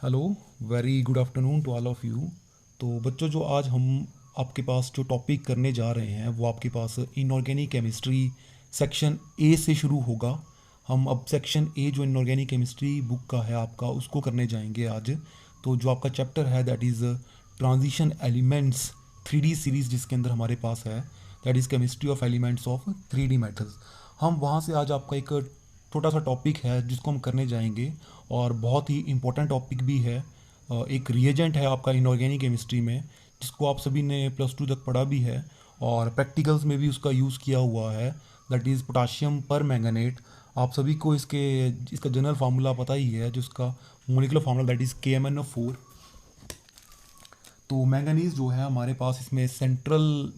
Hello, very good afternoon to all of you. तो बच्चों, जो आज हम आपके पास जो टॉपिक करने जा रहे हैं वो आपके पास इनऑर्गेनिक केमिस्ट्री सेक्शन ए से शुरू होगा। हम अब सेक्शन ए जो इनऑर्गेनिक केमिस्ट्री बुक का है आपका, उसको करने जाएंगे आज। तो जो आपका चैप्टर है that is transition elements 3D series, जिसके अंदर हमारे पास है that is chemistry of elements of 3D methods. हम वहाँ से आज आपका एक छोटा सा टॉपिक है जिसको हम करने जाएंगे, और बहुत ही इम्पोर्टेंट टॉपिक भी है। एक रिएजेंट है आपका इनऑर्गेनिक केमिस्ट्री में, जिसको आप सभी ने +2 तक पढ़ा भी है और प्रैक्टिकल्स में भी उसका यूज़ किया हुआ है, दैट इज़ पोटाशियम पर मैंगनेट। आप सभी को इसका जनरल फार्मूला पता ही है, जिसका molecular formula that is KMnO4। तो मैंगनीज़ जो है हमारे पास इसमें सेंट्रल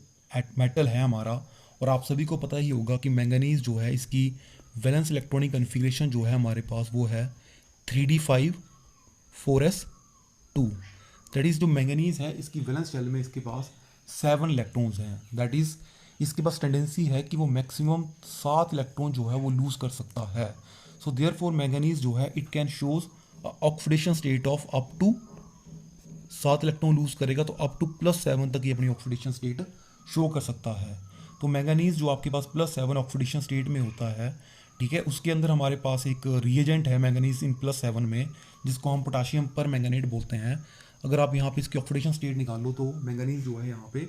मेटल है हमारा, और आप सभी को पता ही होगा कि मैंगनीज़ जो है इसकी वैलेंस इलेक्ट्रॉनिक कन्फिग्रेशन जो है हमारे पास वो है 3d5 4s2। दैट इज़ जो मैंगनीज़ है इसकी वैलेंस शेल में इसके पास 7 इलेक्ट्रॉन्स हैं। दैट इज़ इसके पास टेंडेंसी है कि वो मैक्सिमम 7 इलेक्ट्रॉन जो है वो लूज़ कर सकता है। सो देयरफॉर मैंगनीज़ जो है it can shows oxidation state of up to 7 electron lose करेगा तो अप टू +7 तक ये अपनी ऑक्सीडेशन स्टेट शो कर सकता है। तो मैंगनीज़ जो आपके पास +7 ऑक्सीडेशन स्टेट में होता है, ठीक है, उसके अंदर हमारे पास एक रिएजेंट है मैंगनीज इन +7 में, जिसको हम पोटाशियम पर मैंगनेट बोलते हैं। अगर आप यहाँ पे इसकी ऑक्सीडेशन स्टेट निकालो तो मैंगनीज जो है यहाँ पे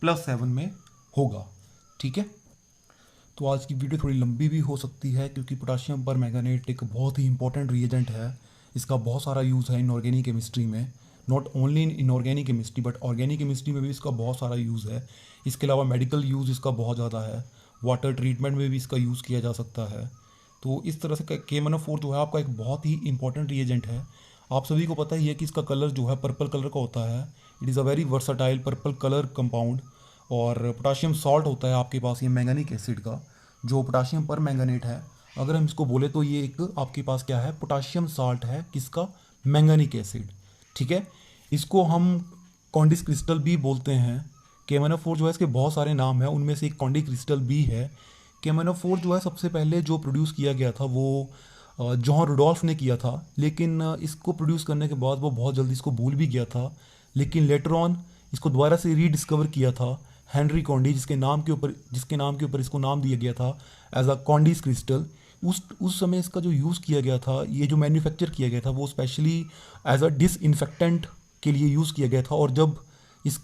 +7 में होगा, ठीक है। तो आज की वीडियो थोड़ी लंबी भी हो सकती है, क्योंकि पोटाशियम पर मैंगनेट एक बहुत ही इंपॉर्टेंट रिएजेंट है। इसका बहुत सारा यूज़ है इनऑर्गेनिक केमिस्ट्री में, not only in inorganic chemistry but organic chemistry में भी इसका बहुत सारा यूज़ है। इसके अलावा मेडिकल यूज़ इसका बहुत ज़्यादा है, वाटर ट्रीटमेंट में भी इसका यूज़ किया जा सकता है। तो इस तरह से KMnO4 जो है आपका एक बहुत ही इंपॉर्टेंट रिएजेंट है। आप सभी को पता ही है कि इसका कलर जो है पर्पल कलर का होता है। It is a very versatile purple colour compound. और पोटाशियम सॉल्ट होता है आपके पास ये मैंगनिक एसिड का, जो पोटाशियम पर मैंगनेट है। अगर हम इसको बोले तो ये एक आपके पास क्या है, पोटाशियम साल्ट है, किसका, मैंगनिक एसिड, ठीक है। इसको हम कॉन्डिस क्रिस्टल भी बोलते हैं। KMnO4 जो है इसके बहुत सारे नाम हैं, उनमें से एक कॉन्डिस क्रिस्टल भी है। KMnO4 जो है सबसे पहले जो प्रोड्यूस किया गया था वो जॉन रुडोल्फ ने किया था, लेकिन इसको प्रोड्यूस करने के बाद वो बहुत जल्दी इसको भूल भी गया था। लेकिन लेटर ऑन इसको दोबारा से रीडिस्कवर किया था हेनरी कॉन्डी, जिसके नाम के ऊपर इसको नाम दिया गया था एज अ कॉन्डिस क्रिस्टल। उस समय इसका जो यूज़ किया गया था, ये जो मैन्युफैक्चर किया गया था वो स्पेशली एज अ डिसइंफेक्टेंट के लिए यूज़ किया गया था। और जब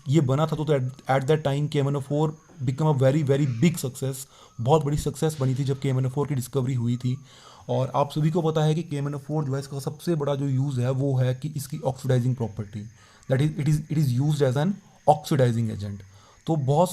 ये बना था तो at that time KMnO4 become a very very big success, बहुत बड़ी सक्सेस बनी थी जब KMnO4 की डिस्कवरी हुई थी। और आप सभी को पता है कि KMnO4 जो है इसका सबसे बड़ा जो यूज़ है वो है कि इसकी oxidizing property, that is it is used as an oxidising agent. तो बहुत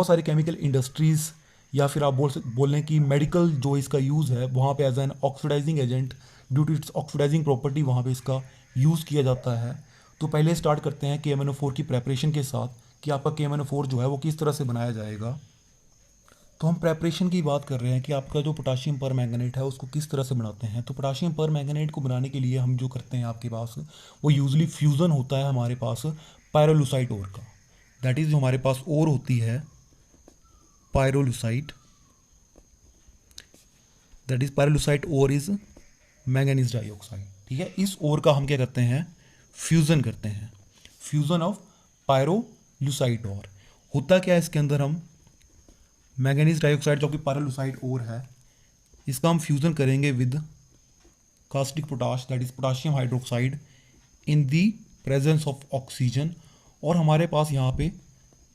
सारी केमिकल इंडस्ट्रीज़, या फिर आप बोल लें कि मेडिकल जो इसका यूज़ है वहाँ पे as an oxidising agent, due to its oxidizing property वहाँ पे इसका यूज़ किया जाता है। तो पहले स्टार्ट करते हैं KMnO4 की प्रेपरेशन के साथ कि आपका KMnO4 जो है वो किस तरह से बनाया जाएगा। तो हम प्रेपरेशन की बात कर रहे हैं कि आपका जो पोटाशियम पर मैंगनेट है उसको किस तरह से बनाते हैं। तो पोटाशियम पर मैंगनेट को बनाने के लिए हम जो करते हैं आपके पास, वो यूजली फ्यूज़न होता है हमारे पास पायरोलुसाइट ओर का। दैट इज़ जो हमारे पास ओर होती है pyrolusite, that is pyrolusite ore is manganese dioxide, ठीक है। इस ओर का हम क्या करते हैं, फ्यूज़न करते हैं, फ्यूज़न ऑफ पायरोलुसाइट ओर। होता क्या है इसके अंदर, हम मैंगनीज डाइऑक्साइड जो कि पायरोलुसाइट ओर है, इसका हम फ्यूज़न करेंगे with caustic potash, that is potassium hydroxide, in the presence of oxygen. और हमारे पास यहाँ पे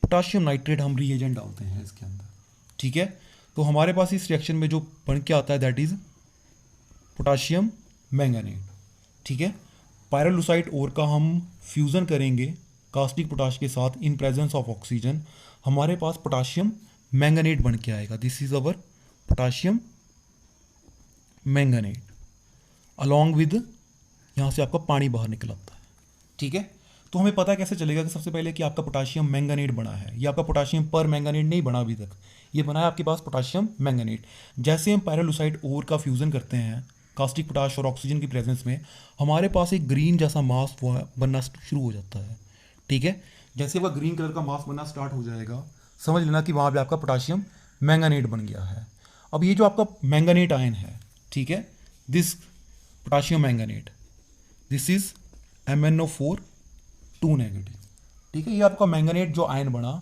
पोटाशियम नाइट्रेट हम रिएजेंट डालते हैं इसके अंदर, ठीक है। तो हमारे पास इस रिएक्शन में जो बन के आता है दैट इज पोटाशियम मैंगनेट, ठीक है। पायरोलुसाइट ओर का हम फ्यूज़न करेंगे कास्टिक पोटाश के साथ इन प्रेजेंस ऑफ ऑक्सीजन, हमारे पास पोटाशियम मैंगनेट बन के आएगा। This is our potassium manganate along with, यहाँ से आपका पानी बाहर निकल आता है, ठीक है। तो हमें पता कैसे चलेगा कि सबसे पहले कि आपका पोटाशियम मैंगनेट बना है, ये आपका पोटाशियम पर मैंगनेट नहीं बना अभी तक, ये बना है आपके पास पोटाशियम मैंगनेट। जैसे हम पायरोलुसाइट ओर का फ्यूज़न करते हैं कास्टिक पोटाश और ऑक्सीजन की प्रेजेंस में, हमारे पास एक ग्रीन जैसा मास बनना शुरू हो जाता है, ठीक है। जैसे वह ग्रीन कलर का मास बनना स्टार्ट हो जाएगा, समझ लेना कि वहाँ पे आपका पोटाशियम मैंगनेट बन गया है। अब ये जो आपका मैंगनेट आयन है, ठीक है, this potassium manganate, this is MnO4 2 negative. ठीक है, ये आपका मैंगनेट जो आयन बना,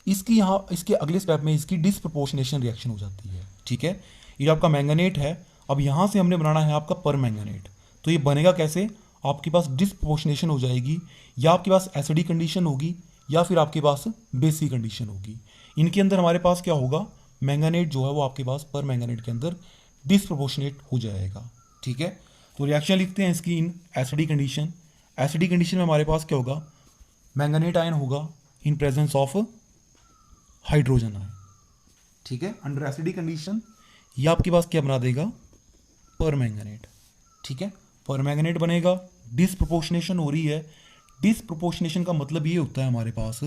इसकी यहाँ इसके अगले स्टेप में इसकी डिसप्रोपोर्शनेशन रिएक्शन हो जाती है। ठीक है, ये आपका मैंगनेट है, अब यहाँ से हमने बनाना है आपका पर मैंगनेट। तो ये बनेगा कैसे, आपके पास डिसप्रोपोर्शनेशन हो जाएगी, या आपके पास एसिडिक कंडीशन होगी या फिर आपके पास बेसिक कंडीशन होगी। इनके अंदर हमारे पास क्या होगा, मैंगनेट जो है वो आपके पास पर मैंगनेट के अंदर डिसप्रोपोर्शनेट हो जाएगा। ठीक है, तो रिएक्शन लिखते हैं इसकी in acidic condition. Acidic condition में हमारे पास क्या होगा, मैंगनेट आयन होगा इन प्रेजेंस ऑफ हाइड्रोजन आयन। ठीक है, अंडर एसिडिक कंडीशन ये आपके पास क्या बना देगा, पर मैंगनेट। ठीक है, पर मैंगनेट बनेगा, डिसप्रोपोर्शनेशन हो रही है। डिसप्रोपोर्शनेशन का मतलब ये होता है हमारे पास,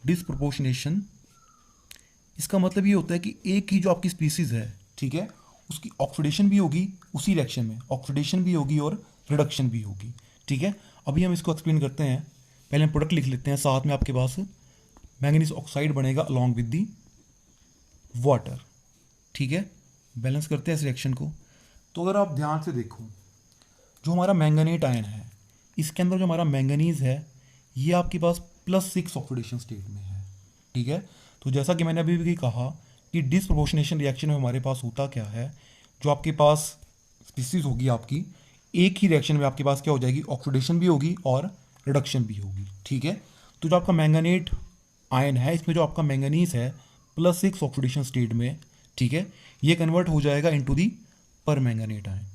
डिसप्रोपोर्शनेशन इसका मतलब ये होता है कि एक ही जो आपकी स्पीसीज है, ठीक है, उसकी ऑक्सीडेशन भी होगी उसी रिएक्शन में, ऑक्सीडेशन भी होगी और रिडक्शन भी होगी। ठीक है, अभी हम इसको एक्सप्लेन करते हैं। पहले हम प्रोडक्ट लिख लेते हैं, साथ में आपके पास मैंगनीज ऑक्साइड बनेगा अलॉन्ग विद दी वाटर। ठीक है, बैलेंस करते हैं इस रिएक्शन को। तो अगर आप ध्यान से देखो, जो हमारा मैंगनेट आयन है, इसके अंदर जो हमारा मैंगनीज है ये आपके पास +6 ऑक्सीडेशन स्टेट में है। ठीक है, तो जैसा कि मैंने अभी भी कहा कि डिसप्रोपोर्शनेशन रिएक्शन में हमारे पास होता क्या है, जो आपके पास स्पीसीज होगी आपकी, एक ही रिएक्शन में आपके पास क्या हो जाएगी, ऑक्सीडेशन भी होगी और रिडक्शन भी होगी। ठीक है, तो जो आपका मैंगनेट आयन है, इसमें जो आपका मैंगनीज है +6 ऑक्सीडेशन स्टेट में, ठीक है, ये कन्वर्ट हो जाएगा इनटू दी पर मैंगनेट आयन।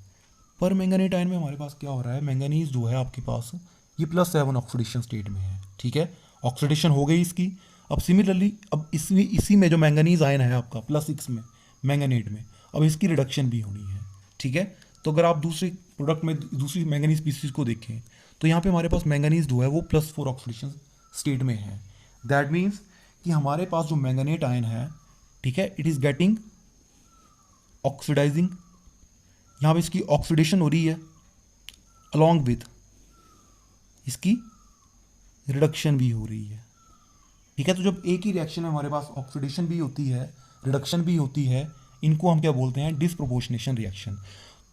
पर मैंगनेट आयन में हमारे पास क्या हो रहा है, मैंगनीज जो है आपके पास ये +7 ऑक्सीडेशन स्टेट में है। ठीक है, ऑक्सीडेशन हो गई इसकी। अब सिमिलरली अब इसी में जो मैंगनीज आयन है आपका +6 में मैंगनेट में, अब इसकी रिडक्शन भी होनी है। ठीक है, तो अगर आप दूसरे प्रोडक्ट में दूसरी मैंगनीज स्पीसीज को देखें तो यहाँ पे हमारे पास मैंगनीज जो है वो +4 ऑक्सीडेशन स्टेट में है। दैट मीन्स कि हमारे पास जो मैंगनेट आयन है, ठीक है, इट इज़ गेटिंग ऑक्सीडाइजिंग, यहाँ पे इसकी ऑक्सीडेशन हो रही है अलॉन्ग विथ इसकी रिडक्शन भी हो रही है। ठीक है, तो जब एक ही रिएक्शन में हमारे पास ऑक्सीडेशन भी होती है, रिडक्शन भी होती है, इनको हम क्या बोलते हैं, डिसप्रोपोर्शनेशन रिएक्शन।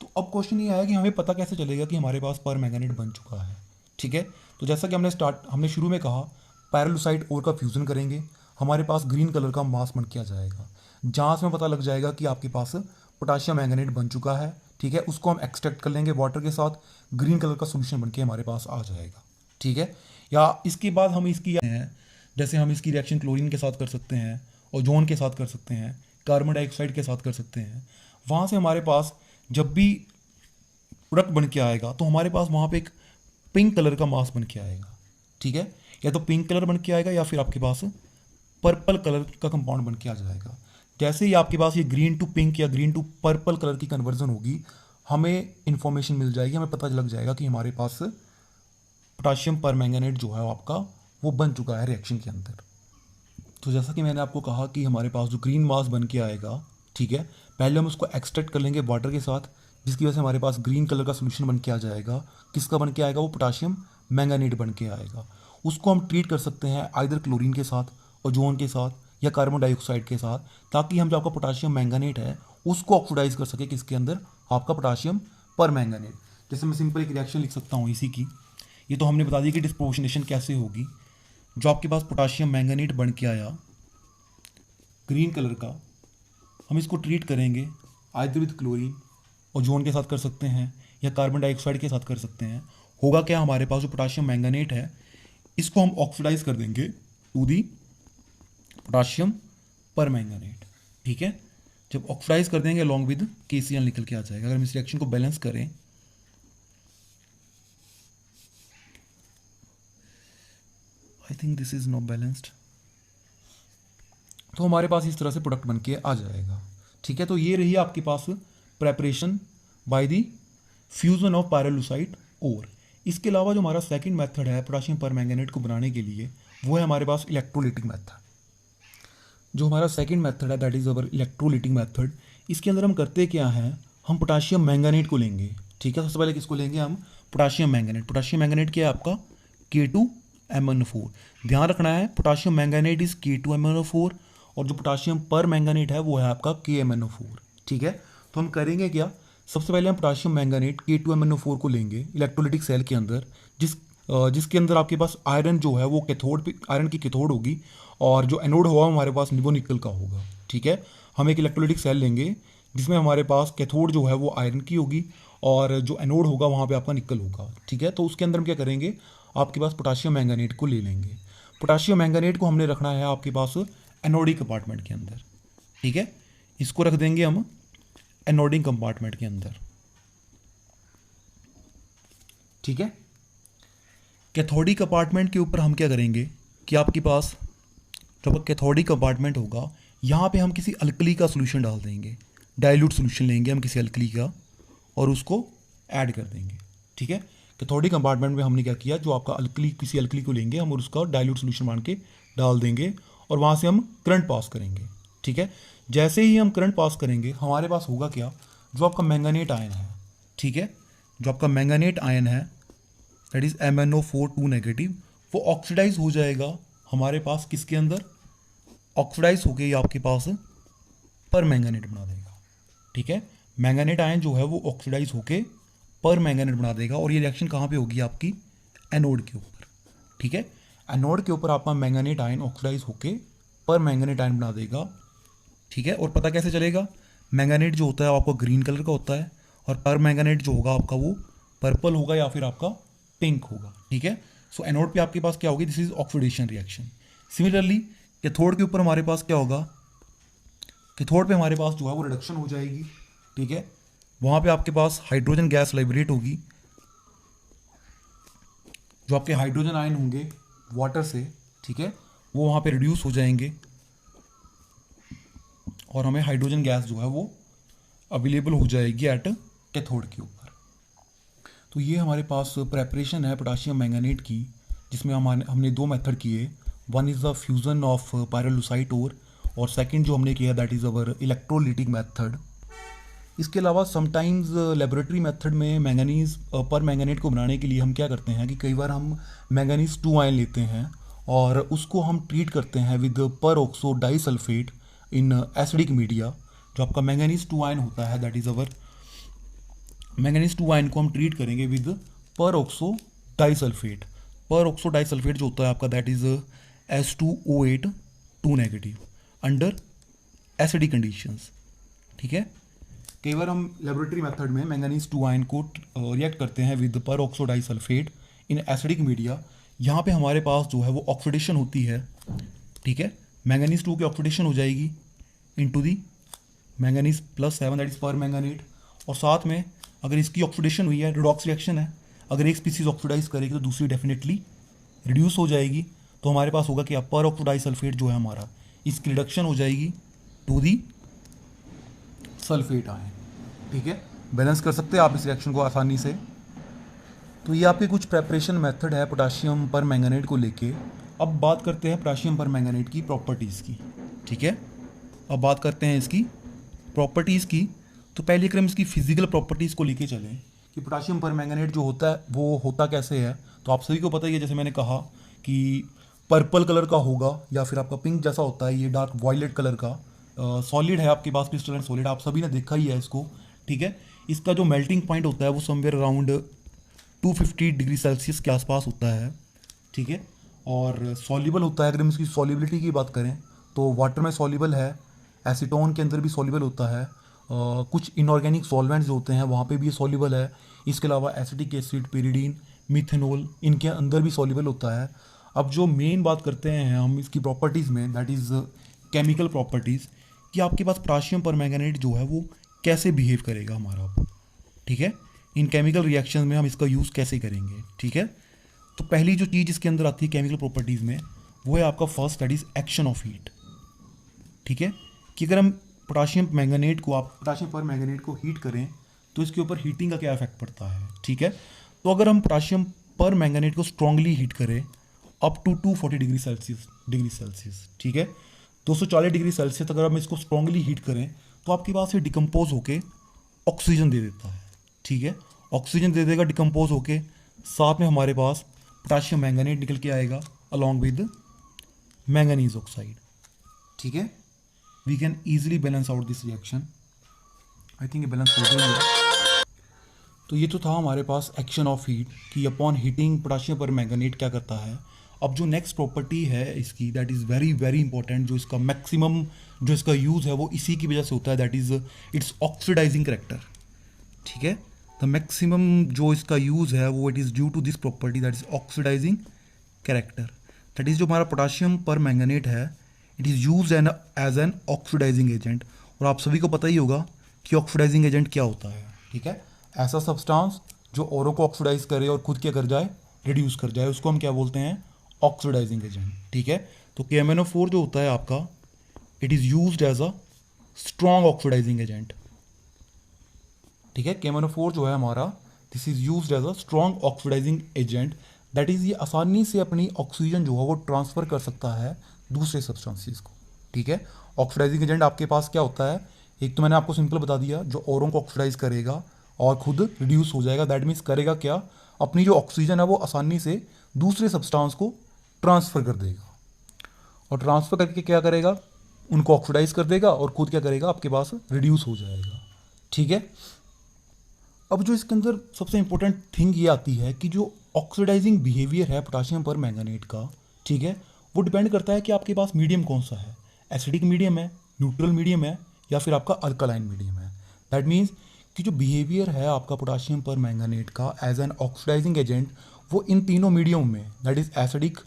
तो अब क्वेश्चन ये आया कि हमें पता कैसे चलेगा कि हमारे पास पर मैंगनेट बन चुका है। ठीक है, तो जैसा कि हमने शुरू में कहा, पैरेलुसाइट ओर का फ्यूज़न करेंगे, हमारे पास ग्रीन कलर का मास बन के आ जाएगा, जहाँ से हमें पता लग जाएगा कि आपके पास पोटाशियम मैंगनेट बन चुका है। ठीक है, उसको हम एक्सट्रैक्ट कर लेंगे वाटर के साथ, ग्रीन कलर का सोल्यूशन बन के हमारे पास आ जाएगा। ठीक है, या इसके बाद हम इसकी जैसे हम इसकी रिएक्शन क्लोरीन के साथ कर सकते हैं, ओजोन के साथ कर सकते हैं, कार्बन डाइऑक्साइड के साथ कर सकते हैं। वहाँ से हमारे पास जब भी प्रोडक्ट बन के आएगा तो हमारे पास वहाँ पे एक पिंक कलर का मास बन के आएगा। ठीक है, या तो पिंक कलर बन के आएगा या फिर आपके पास पर्पल कलर का कंपाउंड बन के आ जाएगा। जैसे ही आपके पास ये ग्रीन टू पिंक या ग्रीन टू पर्पल कलर की कन्वर्जन होगी, हमें इंफॉर्मेशन मिल जाएगी, हमें पता लग जाएगा कि हमारे पास पोटाशियम पर मैंगनेट जो है आपका वो बन चुका है रिएक्शन के अंदर। तो जैसा कि मैंने आपको कहा कि हमारे पास जो ग्रीन मास बन के आएगा, ठीक है, पहले हम उसको एक्सट्रैक्ट कर लेंगे वाटर के साथ, जिसकी वजह से हमारे पास ग्रीन कलर का सोल्यूशन बन के आ जाएगा। किसका बन के आएगा, वो पोटाशियम मैंगनेट बन के आएगा। उसको हम ट्रीट कर सकते हैं आइदर क्लोरीन के साथ, ओजोन के साथ या कार्बन डाइऑक्साइड के साथ, ताकि हम जो आपका पोटाशियम मैंगनेट है उसको ऑक्सीडाइज कर सके किसके अंदर, आपका पोटाशियम पर मैंगनेट। जैसे मैं सिंपल एक रिएक्शन लिख सकता हूँ इसी की, ये तो हमने बता दिया कि डिस्प्रोपोर्शनेशन कैसे होगी। जो आपके पास पोटाशियम मैंगनेट बन के आया ग्रीन कलर का, हम इसको ट्रीट करेंगे आइदर विद क्लोरीन, ओजोन के साथ कर सकते हैं या कार्बन डाइऑक्साइड के साथ कर सकते हैं। होगा क्या, हमारे पास जो पोटाशियम मैंगनेट है इसको हम ऑक्सीडाइज कर देंगे टू दी पोटाशियम पर मैंगनेट। ठीक है, जब ऑक्सीडाइज कर देंगे अलॉन्ग विद KCl निकल के आ जाएगा। अगर हम इस रिएक्शन को बैलेंस करें, I think this is not balanced, तो हमारे पास इस तरह से प्रोडक्ट बन के आ जाएगा। ठीक है, तो ये रही आपके पास preparation by the fusion of pyrolusite ore. इसके अलावा जो हमारा सेकंड मेथड है पोटाशियम पर मैंगनेट को बनाने के लिए, वो है हमारे पास इलेक्ट्रोलिटिक मेथड। जो हमारा सेकंड मेथड है that is our electrolytic method. इसके अंदर हम करते क्या हैं, हम पोटाशियम मैंगनेट को लेंगे। ठीक है, सबसे पहले किसको लेंगे, हम पोटाशियम मैंगनेट। पोटाशियम मैंगनेट क्या है आपका, K2MnO4। ध्यान रखना है, पोटाशियम मैंगनेट इज K2MnO4 और जो पोटाशियम पर मैंगनेट है वो है आपका KMnO4। ठीक है, तो हम करेंगे क्या, सबसे पहले हम पोटाशियम मैंगनेट K2MnO4 को लेंगे इलेक्ट्रोलिटिक सेल के अंदर, जिसके अंदर आपके पास आयरन जो है वो कैथोड पे, आयरन की कैथोड होगी, और जो एनोड होगा हमारे पास वो निकल का होगा। ठीक है, हम एक इलेक्ट्रोलिटिक सेल लेंगे जिसमें हमारे पास कैथोड जो है वो आयरन की होगी, और जो एनोड होगा वहाँ पे आपका निकल होगा। ठीक है, तो उसके अंदर हम क्या करेंगे, आपके पास पोटाशियम मैंगनेट को ले लेंगे। पोटाशियम मैंगनेट को हमने रखना है आपके पास एनोडिक कंपार्टमेंट के अंदर। ठीक है, इसको रख देंगे हम एनोडिक कंपार्टमेंट के अंदर। ठीक है, कैथोडिक कंपार्टमेंट के ऊपर हम क्या करेंगे कि आपके पास जब कैथोडिक कंपार्टमेंट होगा, यहाँ पे हम किसी अल्कली का सोल्यूशन डाल देंगे, डाइल्यूट सोल्यूशन लेंगे हम किसी अल्कली का और उसको ऐड कर देंगे। ठीक है, कैथोडिक कंपार्टमेंट में हमने क्या किया, जो आपका अल्कली, किसी अल्कली को लेंगे हम और उसका डाइल्यूट सोल्यूशन मान के डाल देंगे और वहाँ से हम करंट पास करेंगे। ठीक है, जैसे ही हम करंट पास करेंगे हमारे पास होगा क्या, जो आपका मैंगनेट आयन है, ठीक है, जो आपका मैंगनेट आयन है दैट इज MnO4 2 नेगेटिव, वो ऑक्सीडाइज हो जाएगा हमारे पास किसके अंदर, ऑक्सीडाइज होके ये आपके पास पर मैंगनेट बना देगा। ठीक है, मैंगनेट आयन जो है वो ऑक्सीडाइज होके पर मैंगनेट बना देगा, और ये रिएक्शन कहाँ पे होगी, आपकी एनोड के ऊपर। ठीक है, एनोड के ऊपर आपका मैंगनेट आयन ऑक्सीडाइज होके पर मैंगनेट आयन बना देगा। ठीक है, और पता कैसे चलेगा, मैंगनेट जो होता है वो आपका ग्रीन कलर का होता है, और पर मैंगनेट जो होगा आपका वो पर्पल होगा या फिर आपका पिंक होगा। ठीक है, सो एनोड पे आपके पास क्या होगी, this is oxidation reaction. Similarly cathode के ऊपर हमारे पास क्या होगा, कैथोड पे हमारे पास जो है वो रिडक्शन हो जाएगी। ठीक है, वहाँ पे आपके पास हाइड्रोजन गैस लाइब्रेट होगी, जो आपके हाइड्रोजन आयन होंगे वाटर से, ठीक है, वो वहाँ पे रिड्यूस हो जाएंगे और हमें हाइड्रोजन गैस जो है वो अवेलेबल हो जाएगी एट कैथोड के ऊपर। तो ये हमारे पास प्रेपरेशन है पोटाशियम मैंगनेट की, जिसमें हमने दो मेथड किए। One is the fusion of pyrolusite ore, और सेकंड जो हमने किया that is our electrolytic method. इसके अलावा समटाइम्स लेबोरेटरी मेथड में मैंगनीज पर मैंगनेट को बनाने के लिए हम क्या करते हैं कि कई बार हम मैंगनीज 2 आयन लेते हैं और उसको हम ट्रीट करते हैं विद पर oxo disulphate in acidic media. जो आपका मैंगनीज 2 आयन होता है that is our manganese 2 ion को हम ट्रीट करेंगे विद पर ऑक्सो डाइसल्फेट। पर ऑक्सो डाइसल्फेट जो होता है आपका that is H2O8 2 negative under acidic conditions. ठीक है, कई बार हम लेबोरेटरी मेथड में मैंगनीज 2 आयन को रिएक्ट करते हैं विद पर oxo disulphate in acidic media. यहाँ पे हमारे पास जो है वो ऑक्सीडेशन होती है। ठीक है, मैंगनीज 2 की ऑक्सीडेशन हो जाएगी into the manganese +7 that is पर मैंगनेट, और साथ में अगर इसकी ऑक्सीडेशन हुई है, रिडॉक्स रिएक्शन है, अगर एक स्पीसीज ऑक्सीडाइज करेगी तो दूसरी डेफिनेटली रिड्यूस हो जाएगी। तो हमारे पास होगा कि पर ऑक्सो डाइसल्फेट जो है हमारा, इसकी रिडक्शन हो जाएगी टू दी सल्फेट आयन। ठीक है, बैलेंस कर सकते हैं आप इस रिएक्शन को आसानी से। तो ये आपके कुछ प्रेपरेशन मेथड है पोटाशियम पर मैंगनेट को लेके। अब बात करते हैं पोटाशियम पर मैंगनेट की प्रॉपर्टीज़ की। ठीक है, अब बात करते हैं इसकी प्रॉपर्टीज़ की। तो पहले अगर हम इसकी फिजिकल प्रॉपर्टीज़ को लेके चलें कि पोटाशियम पर मैंगनेट जो होता है वो होता कैसे है, तो आप सभी को पता ही है, जैसे मैंने कहा कि पर्पल कलर का होगा या फिर आपका पिंक जैसा होता है, ये डार्क वॉयलेट कलर का सॉलिड है आपके पास, क्रिस्टलाइन सॉलिड, आप सभी ने देखा ही है इसको। ठीक है, इसका जो मेल्टिंग पॉइंट होता है वो समवेयर अराउंड 250 डिग्री सेल्सियस के आसपास होता है। ठीक है, और सॉल्युबल होता है। अगर हम इसकी सॉल्युबिलिटी की बात करें तो वाटर में सॉल्युबल है, एसीटोन के अंदर भी सॉल्युबल होता है, कुछ इनऑर्गेनिक सॉल्वेंट्स जो होते हैं वहाँ पे भी ये सॉल्युबल है। इसके अलावा एसिटिक एसिड, पिरिडीन, मिथेनॉल, इनके अंदर भी सॉल्युबल होता है। अब जो मेन बात करते हैं हम इसकी प्रॉपर्टीज़ में दैट इज़ केमिकल प्रॉपर्टीज़, कि आपके पास पोटाशियम पर मैंगनेट जो है वो कैसे बिहेव करेगा हमारा। ठीक है, इन केमिकल रिएक्शन में हम इसका यूज़ कैसे करेंगे। ठीक है, तो पहली जो चीज़ इसके अंदर आती है केमिकल प्रॉपर्टीज़ में वो है आपका first that is action of heat. ठीक है, कि अगर हम पोटाशियम पर मैंगनेट को हीट करें तो इसके ऊपर हीटिंग का क्या इफेक्ट पड़ता है। ठीक है, तो अगर हम पोटाशियम पर मैंगनेट को स्ट्रांगली हीट करें अप टू 240 डिग्री सेल्सियस, ठीक है, 240 डिग्री सेल्सियस अगर हम इसको स्ट्रांगली हीट करें तो आपके पास ये डिकम्पोज होके ऑक्सीजन दे देता है। ठीक है, ऑक्सीजन दे देगा डिकम्पोज होके, साथ में हमारे पास पोटाशियम मैंगनेट निकल के आएगा अलॉन्ग विद मैंगनीज ऑक्साइड। ठीक है, we can easily balance out this reaction. I think ये balance हो गई है। तो ये तो था हमारे पास एक्शन ऑफ हीट कि अपॉन हीटिंग पोटाशियम पर मैंगनेट क्या करता है। अब जो नेक्स्ट प्रॉपर्टी है इसकी, that is very very important, जो इसका मैक्सिमम जो इसका यूज़ है वो इसी की वजह से होता है, that is its oxidising character. ठीक है, द मैक्सिमम जो इसका यूज़ है वो it is due to this property, that is oxidising character. That is जो हमारा पोटाशियम पर मैंगनेट है, it is use as an oxidising agent. और आप सभी को पता ही होगा कि ऑक्सीडाइजिंग एजेंट क्या होता है। ठीक है, ऐसा सब्सटेंस जो औरों को ऑक्सीडाइज करे और खुद क्या कर जाए, रिड्यूस कर जाए, उसको हम क्या बोलते हैं, ऑक्सीडाइजिंग एजेंट। ठीक है, तो KMnO4 जो होता है आपका, it is used as a strong oxidising agent. ठीक है, KMnO4 जो है हमारा, this is used as a strong oxidising agent. That is ये आसानी से अपनी ऑक्सीजन जो है वो ट्रांसफ़र कर सकता है दूसरे सब्सटेंसेस को। ठीक है, ऑक्सीडाइजिंग एजेंट आपके पास क्या होता है, एक तो मैंने आपको सिंपल बता दिया, जो औरों को ऑक्सीडाइज करेगा और खुद रिड्यूस हो जाएगा। दैट मीन्स करेगा क्या, अपनी जो ऑक्सीजन है वो आसानी से दूसरे सब्सटेंस को ट्रांसफ़र कर देगा, और ट्रांसफ़र करके क्या करेगा, उनको ऑक्सीडाइज कर देगा और खुद क्या करेगा, आपके पास रिड्यूस हो जाएगा। ठीक है, अब जो इसके अंदर सबसे इंपॉर्टेंट थिंग ये आती है कि जो ऑक्सीडाइजिंग बिहेवियर है पोटाशियम पर मैंगनेट का, ठीक है, वो डिपेंड करता है कि आपके पास मीडियम कौन सा है, एसिडिक मीडियम है, न्यूट्रल मीडियम है, या फिर आपका अल्कलाइन मीडियम है। दैट मीन्स कि जो बिहेवियर है आपका पोटाशियम पर मैंगनेट का एज एन ऑक्सीडाइजिंग एजेंट, वो इन तीनों मीडियम में, दैट इज़ एसिडिक,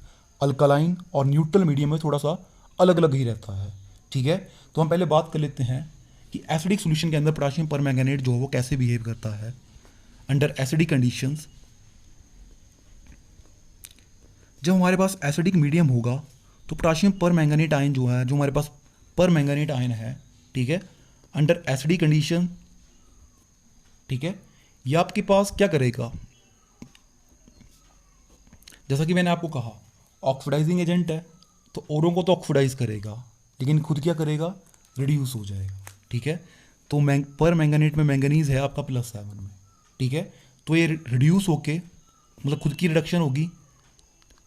अल्कलाइन और न्यूट्रल मीडियम में थोड़ा सा अलग अलग ही रहता है। ठीक है, तो हम पहले बात कर लेते हैं कि एसिडिक सॉल्यूशन के अंदर पोटाशियम पर मैंगनेट जो है वो कैसे बिहेव करता है अंडर एसिडिक कंडीशंस। जब हमारे पास एसिडिक मीडियम होगा तो पोटाशियम पर मैंगनेट आयन जो है, जो हमारे पास पर मैंगनेट आयन है, ठीक है, अंडर एसिडिक कंडीशन, ठीक है, ये आपके पास क्या करेगा, जैसा कि मैंने आपको कहा ऑक्सीडाइजिंग एजेंट है, तो औरों को तो ऑक्सीडाइज करेगा लेकिन खुद क्या करेगा, रिड्यूस हो जाएगा। ठीक है, तो पर मैंगनेट में मैंगनीज है आपका +7 में। ठीक है, तो ये रिड्यूस होके, मतलब खुद की रिडक्शन होगी,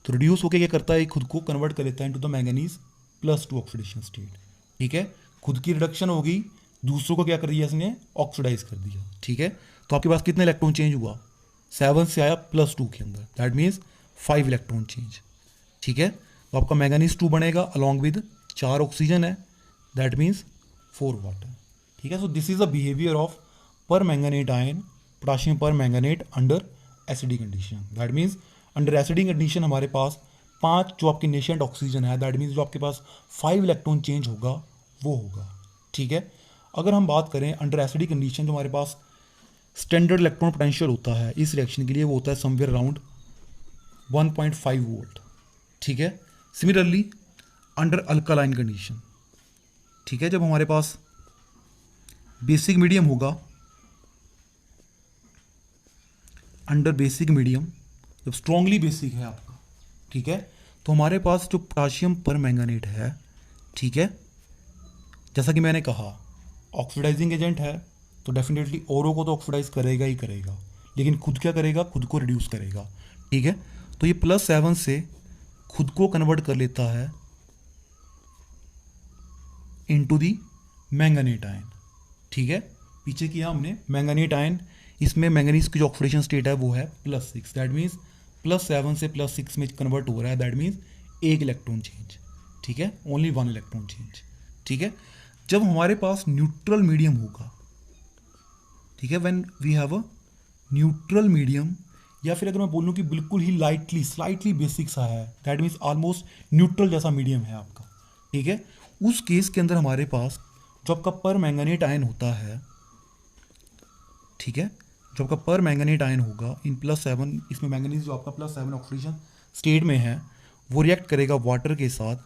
तो रिड्यूस होके क्या करता है, खुद को कन्वर्ट कर लेता है into the manganese +2 oxidation state. ठीक है, खुद की रिडक्शन होगी, दूसरों को क्या कर दिया इसने, ऑक्सीडाइज कर दिया। ठीक है, तो आपके पास कितने इलेक्ट्रॉन चेंज हुआ, 7 से आया +2 के अंदर, दैट मीन्स 5 इलेक्ट्रॉन चेंज। ठीक है, तो आपका मैंगनीज 2 बनेगा अलॉन्ग विद 4 ऑक्सीजन है, दैट मीन्स 4 वाटर। ठीक है, so this is a behaviour of पर मैंगनेट आयन, पोटाशियम पर manganate under acidic condition. That means under acidic condition हमारे पास 5 जो आपके नेशेंट ऑक्सीजन है, दैट मीन्स जो आपके पास 5 इलेक्ट्रॉन चेंज होगा वो होगा। ठीक है, अगर हम बात करें अंडर एसिडिक कंडीशन, जो हमारे पास स्टैंडर्ड इलेक्ट्रॉन पोटेंशियल होता है इस रिएक्शन के लिए, वो होता है समवेयर अराउंड 1.5 वोल्ट। ठीक है, सिमिलरली अंडर अल्कालाइन कंडीशन, ठीक है, जब हमारे पास बेसिक मीडियम होगा, अंडर बेसिक मीडियम, जब स्ट्रॉन्गली बेसिक है आपका, ठीक है, तो हमारे पास जो पोटाशियम पर मैंगनेट है, ठीक है, जैसा कि मैंने कहा ऑक्सीडाइजिंग एजेंट है, तो डेफिनेटली औरों को तो ऑक्सीडाइज करेगा ही करेगा, लेकिन खुद क्या करेगा, खुद को रिड्यूस करेगा। ठीक है, तो ये +7 से खुद को कन्वर्ट कर लेता है इनटू दी मैंगनेट आयन। ठीक है, पीछे किया हमने मैंगनेट आयन, इसमें मैंगनीज की जो ऑक्सीडेशन स्टेट है वो है +6, दैट मीन्स +7 से +6 में कन्वर्ट हो रहा है, दैट मीन्स 1 इलेक्ट्रॉन चेंज। ठीक है, ओनली 1 इलेक्ट्रॉन चेंज। ठीक है, जब हमारे पास न्यूट्रल मीडियम होगा, ठीक है, when we have a neutral medium, या फिर अगर मैं बोलूँ कि बिल्कुल ही लाइटली स्लाइटली बेसिक सा है, दैट मीन्स ऑलमोस्ट न्यूट्रल जैसा मीडियम है आपका। ठीक है, उस केस के अंदर हमारे पास जो आपका पर मैंगनेट आयन होता है, ठीक है, जो आपका पर मैंगनेट आयन होगा इन +7, इसमें मैंगनीज जो आपका +7 ऑक्सीडेशन स्टेट में है, वो रिएक्ट करेगा वाटर के साथ।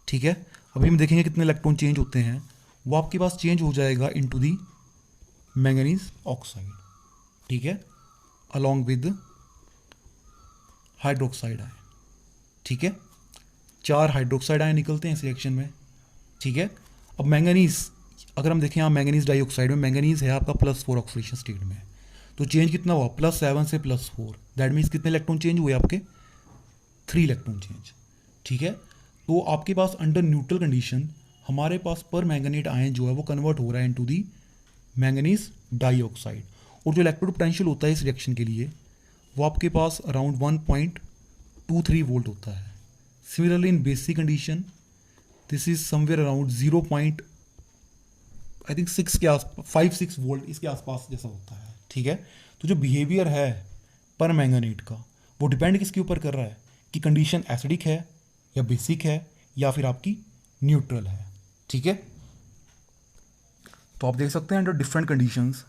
ठीक है, अभी हम देखेंगे कितने इलेक्ट्रॉन चेंज होते हैं, वो आपके पास चेंज हो जाएगा इनटू दी मैंगनीज ऑक्साइड। ठीक है, अलॉन्ग विद हाइड्रोक्साइड आयन। ठीक है, 4 हाइड्रोक्साइड आयन निकलते हैं इस रिएक्शन में। ठीक है, अब मैंगनीज, अगर हम देखें यहाँ मैंगनीज डाइऑक्साइड में मैंगनीज है आपका +4 ऑक्सीडेशन स्टेट में, तो चेंज कितना हुआ, +7 से +4, दैट मीन्स कितने इलेक्ट्रॉन चेंज हुए आपके, 3 इलेक्ट्रॉन चेंज। ठीक है, तो आपके पास अंडर न्यूट्रल कंडीशन हमारे पास पर मैंगनेट आयन जो है वो कन्वर्ट हो रहा है इनटू दी मैंगनीज डाइऑक्साइड, और जो इलेक्ट्रोड पोटेंशियल होता है इस रिएक्शन के लिए वो आपके पास अराउंड 1.23 वोल्ट होता है। Similarly in basic condition this is somewhere around 0.6 के आस 5-6 वोल्ट इसके आसपास जैसा होता है। ठीक है, तो जो बिहेवियर है पर मैंगनेट का वो डिपेंड किसके ऊपर कर रहा है कि कंडीशन एसिडिक है या बेसिक है या फिर आपकी न्यूट्रल है। ठीक है, तो आप देख सकते हैं under different conditions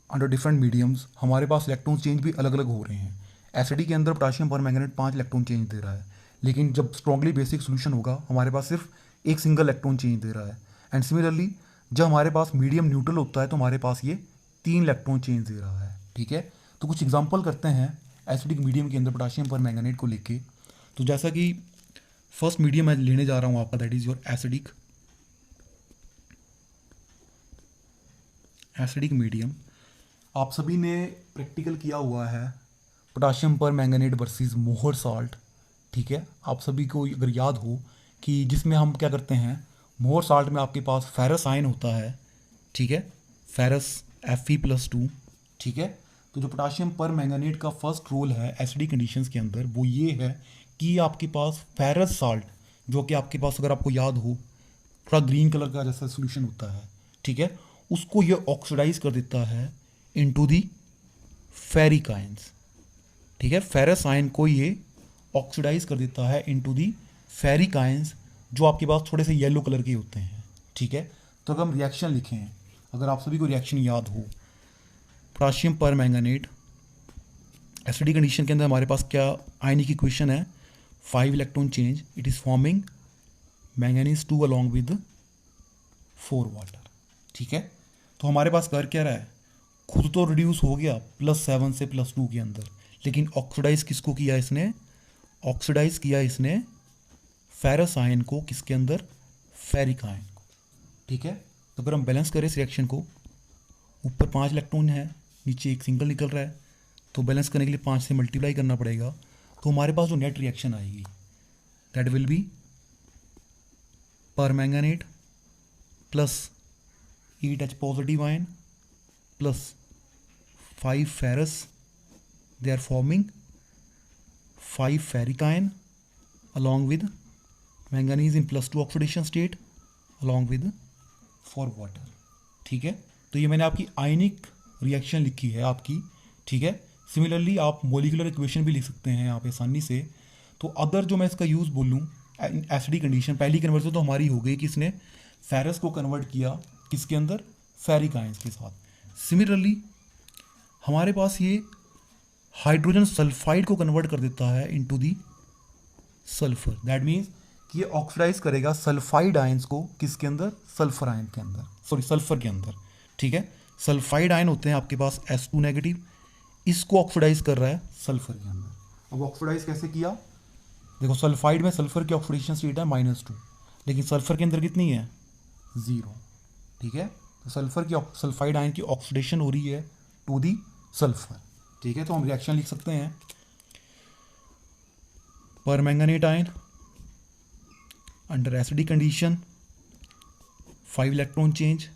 under different mediums हमारे पास इलेक्ट्रॉन चेंज भी अलग अलग हो रहे हैं। एसिडिक के अंदर पोटाशियम पर मैंगनेट 5 इलेक्ट्रॉन चेंज दे रहा है, लेकिन जब स्ट्रॉन्गली बेसिक सोल्यूशन होगा हमारे पास सिर्फ एक सिंगल इलेक्ट्रॉन चेंज दे रहा है। एंड सिमिलरली जब हमारे पास मीडियम न्यूट्रल होता है तो हमारे पास ये 3 इलेक्ट्रॉन चेंज दे रहा है। ठीक है, तो कुछ एग्जांपल करते हैं एसिडिक मीडियम के अंदर पोटाशियम पर मैंगनेट को लेके। तो जैसा कि फर्स्ट मीडियम मैं लेने जा रहा हूँ आपका, that is your acidic medium. आप सभी ने प्रैक्टिकल किया हुआ है पोटाशियम पर मैंगनेट वर्सेस मोहर साल्ट। ठीक है, आप सभी को अगर याद हो कि जिसमें हम क्या करते हैं, मोहर साल्ट में आपके पास फेरस आयन होता है। ठीक है, फेरस Fe+2। ठीक है, तो जो पोटाशियम पर मैंगनेट का फर्स्ट रोल है एसिडिक कंडीशंस के अंदर वो ये है कि आपके पास फेरस साल्ट जो कि आपके पास अगर आपको याद हो थोड़ा ग्रीन कलर का जैसा सोल्यूशन होता है। ठीक है, उसको ये ऑक्सीडाइज कर देता है इनटू दी फेरिक आयंस। ठीक है, फेरस आयन को ये ऑक्सीडाइज कर देता है इनटू दी फेरिक आयंस जो आपके पास थोड़े से येलो कलर के होते हैं। ठीक है, तो अगर हम रिएक्शन लिखें, अगर आप सभी को रिएक्शन याद हो पोटाशियम पर मैंगनेट एसिडिक कंडीशन के अंदर हमारे पास क्या आयनिक इक्वेशन है, 5 electron change, it is forming manganese 2 along with 4 water. ठीक है, तो हमारे पास कर क्या रहा है, खुद तो रिड्यूस हो गया +7 से +2 के अंदर, लेकिन ऑक्सीडाइज किसको किया इसने, ऑक्सीडाइज किया इसने फेरस आयन को किसके अंदर, फेरिक आयन को। ठीक है, तो अगर हम बैलेंस करें इस रिएक्शन को, ऊपर 5 इलेक्ट्रॉन है नीचे एक सिंगल निकल रहा है, तो बैलेंस करने के लिए 5 से मल्टीप्लाई करना पड़ेगा। तो हमारे पास जो नेट रिएक्शन आएगी that will be permanganate plus 8H positive ion plus 5 ferrous, they are forming 5 ferric ion along with manganese in +2 oxidation state along with 4 water. ठीक है, तो ये मैंने आपकी आयनिक रिएक्शन लिखी है आपकी। ठीक है, सिमिलरली आप मोलिकुलर इक्वेशन भी लिख सकते हैं यहाँ पे आसानी से। तो अदर जो मैं इसका यूज़ बोलूँ एसिडिक कंडीशन, पहली कन्वर्जन तो हमारी हो गई कि इसने फेरस को कन्वर्ट किया किसके अंदर, फेरिक आयंस के साथ। सिमिलरली हमारे पास ये हाइड्रोजन सल्फाइड को कन्वर्ट कर देता है into the sulphur. That means कि ये ऑक्सीडाइज करेगा सल्फाइड आयंस को किसके अंदर, सल्फर आयन के अंदर, सॉरी सल्फर के अंदर। ठीक है, सल्फाइड आयन होते हैं आपके पास H2 नेगेटिव, इसको ऑक्सीडाइज कर रहा है सल्फर के अंदर। अब ऑक्सीडाइज कैसे किया, देखो सल्फाइड में सल्फर की ऑक्सीडेशन स्टेट है -2, लेकिन सल्फर के अंदर कितनी है, 0। ठीक है, तो सल्फाइड आयन की ऑक्सीडेशन हो रही है टू दी सल्फर। ठीक है, तो हम रिएक्शन लिख सकते हैं पर manganate ion under acidic condition 5 electron change,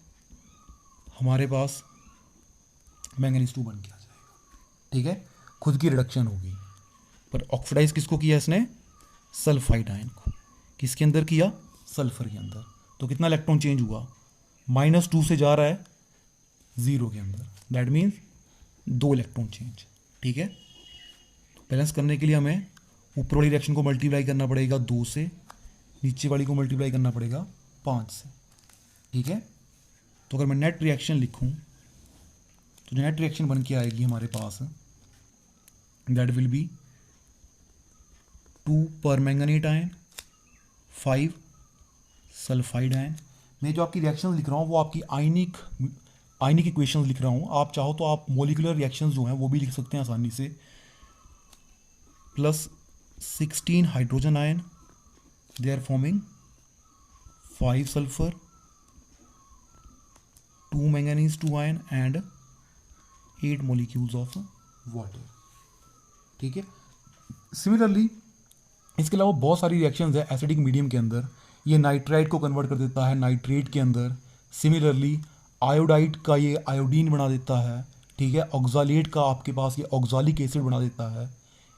हमारे पास मैंगनीज 2 बन के आ जाएगा। ठीक है, खुद की रिडक्शन होगी, पर ऑक्सीडाइज किसको किया इसने, सल्फाइड आयन को, किसके अंदर किया, सल्फर के अंदर। तो कितना इलेक्ट्रॉन चेंज हुआ, -2 से जा रहा है 0 के अंदर, दैट मीन्स 2 इलेक्ट्रॉन चेंज। ठीक है, बैलेंस करने के लिए हमें ऊपर वाली रिएक्शन को मल्टीप्लाई करना पड़ेगा 2 से, नीचे वाली को मल्टीप्लाई करना पड़ेगा 5 से। ठीक है, तो अगर मैं नेट रिएक्शन लिखूं तो जो नेट रिएक्शन बन के आएगी हमारे पास दैट विल बी 2 पर मैंगनेट आयन 5 सल्फाइड आयन। मैं जो आपकी रिएक्शन लिख रहा हूँ वो आपकी आयनिक इक्वेशंस लिख रहा हूँ। आप चाहो तो आप मोलिकुलर रिएक्शंस जो हैं वो भी लिख सकते हैं आसानी से। +16 hydrogen ion, they are forming 5 sulphur, 2 manganese 2 ion and 8 molecules of water. ठीक है, सिमिलरली इसके अलावा बहुत सारी रिएक्शंस है एसिडिक मीडियम के अंदर। ये नाइट्राइट को कन्वर्ट कर देता है नाइट्रेट के अंदर। सिमिलरली आयोडाइड का ये आयोडीन बना देता है ठीक है, ऑक्जालेट का आपके पास ये ऑक्जालिक एसिड बना देता है,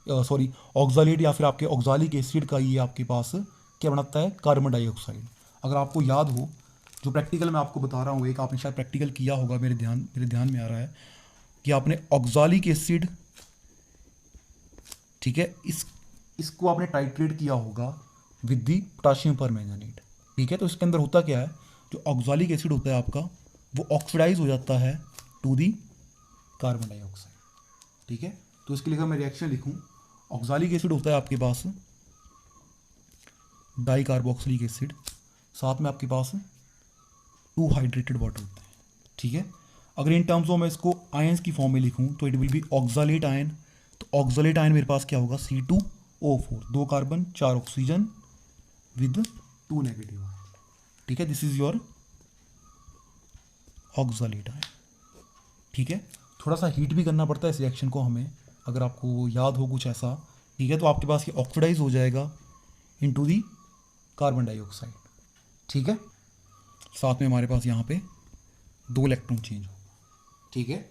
सॉरी ऑक्जालेट या फिर आपके ऑक्जालिक एसिड का ये आपके पास क्या बनाता है, कार्बन डाइऑक्साइड। अगर आपको याद हो जो प्रैक्टिकल मैं आपको बता रहा हूँ, एक आपने शायद प्रैक्टिकल किया होगा, मेरे ध्यान में आ रहा है कि आपने ऑक्जालिक एसिड, ठीक है, इसको आपने टाइट्रेट किया होगा विद दी पोटाशियम पर मैंगनेट। ठीक है, तो इसके अंदर होता क्या है, जो ऑक्जालिक एसिड होता है आपका वो ऑक्सीडाइज हो जाता है टू दी कार्बन डाइऑक्साइड। ठीक है, तो इसके लिए अगर मैं रिएक्शन लिखूं, ऑक्जालिक एसिड होता है आपके पास डाई कार्बोक्सिलिक एसिड, साथ में आपके पास 2 हाइड्रेटेड वाटर होते हैं। ठीक है, अगर इन टर्म्स ऑफ मैं इसको आयंस की फॉर्म में लिखूं तो it will be oxalate ion. तो ऑक्जालेट आयन मेरे पास क्या होगा, C2O4, 2 carbon 4 oxygen with 2 negative ion. ठीक है, this is your oxalate ion. ठीक है, थोड़ा सा हीट भी करना पड़ता है इस रिएक्शन को हमें, अगर आपको याद हो कुछ ऐसा। ठीक है, तो आपके पास ये ऑक्सीडाइज हो जाएगा इनटू दी कार्बन डाइऑक्साइड। ठीक है, साथ में हमारे पास यहाँ पे 2 इलेक्ट्रॉन चेंज होगा। ठीक है,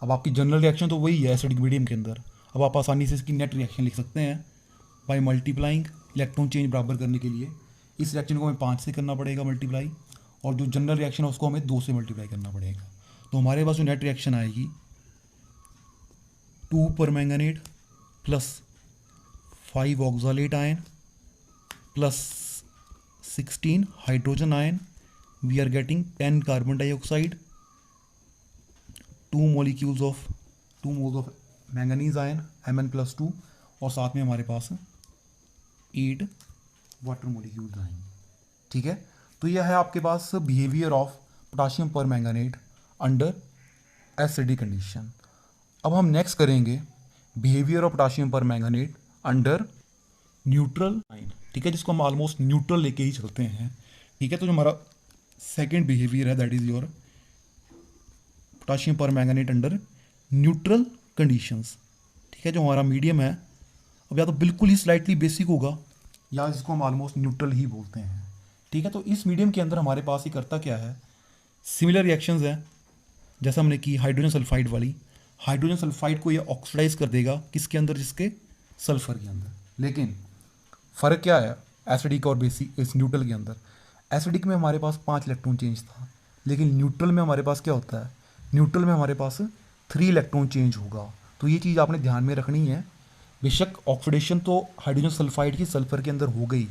अब आपकी जनरल रिएक्शन तो वही है एसिडिक मीडियम के अंदर। अब आप आसानी से इसकी नेट रिएक्शन लिख सकते हैं बाय मल्टीप्लाइंग, इलेक्ट्रॉन चेंज बराबर करने के लिए इस रिएक्शन को हमें 5 से करना पड़ेगा मल्टीप्लाई, और जो जनरल रिएक्शन है उसको हमें 2 से मल्टीप्लाई करना पड़ेगा। तो हमारे पास जो नेट रिएक्शन आएगी 2 permanganate plus 5 oxalate ion plus 16 hydrogen ion, we are getting 10 carbon dioxide, 2 molecules of 2 moles of manganese ion Mn+2, और साथ में हमारे पास 8 वाटर मोलिक्यूल्स आएंगे। ठीक है, तो यह है आपके पास बिहेवियर ऑफ पोटाशियम पर मैंगनेट अंडर एसिडिक कंडीशन। अब हम नेक्स्ट करेंगे बिहेवियर ऑफ पोटाशियम पर मैंगनेट अंडर न्यूट्रल आयन। ठीक है, जिसको हम ऑलमोस्ट न्यूट्रल लेके ही चलते हैं। ठीक है, तो जो हमारा सेकेंड बिहेवियर है दैट इज योर पोटाशियम पर मैंगनेट अंडर न्यूट्रल कंडीशंस। ठीक है, जो हमारा मीडियम है, अब या तो बिल्कुल ही स्लाइटली बेसिक होगा या जिसको हम ऑलमोस्ट न्यूट्रल ही बोलते हैं। ठीक है, तो इस मीडियम के अंदर हमारे पास ही करता क्या है, सिमिलर रिएक्शंस हैं जैसा हमने की हाइड्रोजन सल्फाइड वाली। हाइड्रोजन सल्फाइड को ये ऑक्सीडाइज कर देगा किसके अंदर, जिसके सल्फर के अंदर। लेकिन फ़र्क क्या है एसिडिक और बेसिक, इस न्यूट्रल के अंदर। एसिडिक में हमारे पास 5 इलेक्ट्रॉन चेंज था, लेकिन न्यूट्रल में हमारे पास क्या होता है, न्यूट्रल में हमारे पास 3 इलेक्ट्रॉन चेंज होगा। तो ये चीज़ आपने ध्यान में रखनी है। बेशक ऑक्सीडेशन तो हाइड्रोजन सल्फाइड की सल्फर के अंदर हो गई,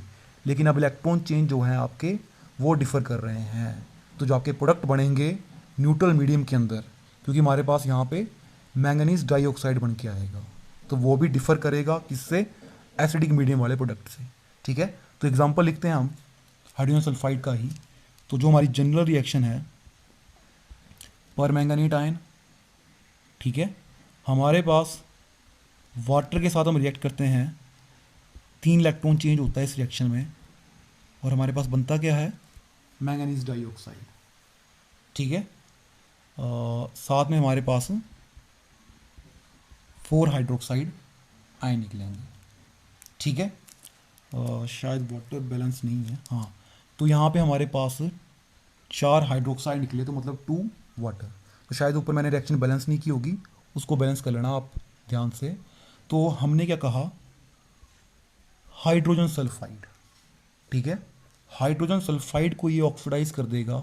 लेकिन अब इलेक्ट्रॉन चेंज जो हैं आपके वो डिफ़र कर रहे हैं। तो जो आपके प्रोडक्ट बनेंगे न्यूट्रल मीडियम के अंदर, क्योंकि हमारे पास यहाँ पे मैंगनीज डाइऑक्साइड बन के आएगा, तो वो भी डिफ़र करेगा किससे, एसिडिक मीडियम वाले प्रोडक्ट से। ठीक है, तो एग्जांपल लिखते हैं हम हाइड्रोजन सल्फाइड का ही। तो जो हमारी जनरल रिएक्शन है पर मैंगनीट आयन, ठीक है, हमारे पास वाटर के साथ हम रिएक्ट करते हैं, 3 इलेक्ट्रॉन चेंज होता है इस रिएक्शन में, और हमारे पास बनता क्या है, मैंगनीज डाइऑक्साइड। ठीक है, साथ में हमारे पास 4 हाइड्रोक्साइड आयन निकलेंगे। ठीक है, शायद वाटर बैलेंस नहीं है, हाँ, तो यहाँ पे हमारे पास 4 हाइड्रोक्साइड निकले, तो मतलब 2 वाटर। तो शायद ऊपर मैंने रिएक्शन बैलेंस नहीं की होगी, उसको बैलेंस कर लेना आप ध्यान से। तो हमने क्या कहा, हाइड्रोजन सल्फाइड। ठीक है, हाइड्रोजन सल्फाइड को ये ऑक्सीडाइज कर देगा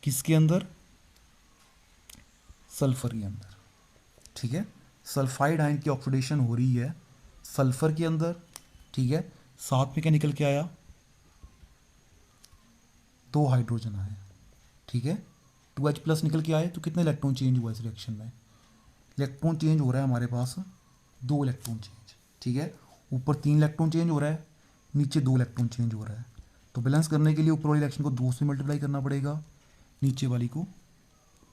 किसके अंदर, सल्फर के अंदर। ठीक है, सल्फाइड आयन की ऑक्सीडेशन हो रही है सल्फर के अंदर। ठीक है, साथ में क्या निकल के आया, 2 हाइड्रोजन आए। ठीक है, 2H+ निकल के आए, तो कितने इलेक्ट्रॉन चेंज हुआ इस रिएक्शन में, इलेक्ट्रॉन चेंज हो रहा है हमारे पास 2 इलेक्ट्रॉन चेंज। ठीक है, ऊपर 3 इलेक्ट्रॉन चेंज हो रहा है, नीचे 2 इलेक्ट्रॉन चेंज हो रहा है। तो बैलेंस करने के लिए ऊपर वाली रिएक्शन को 2 से मल्टीप्लाई करना पड़ेगा, नीचे वाली को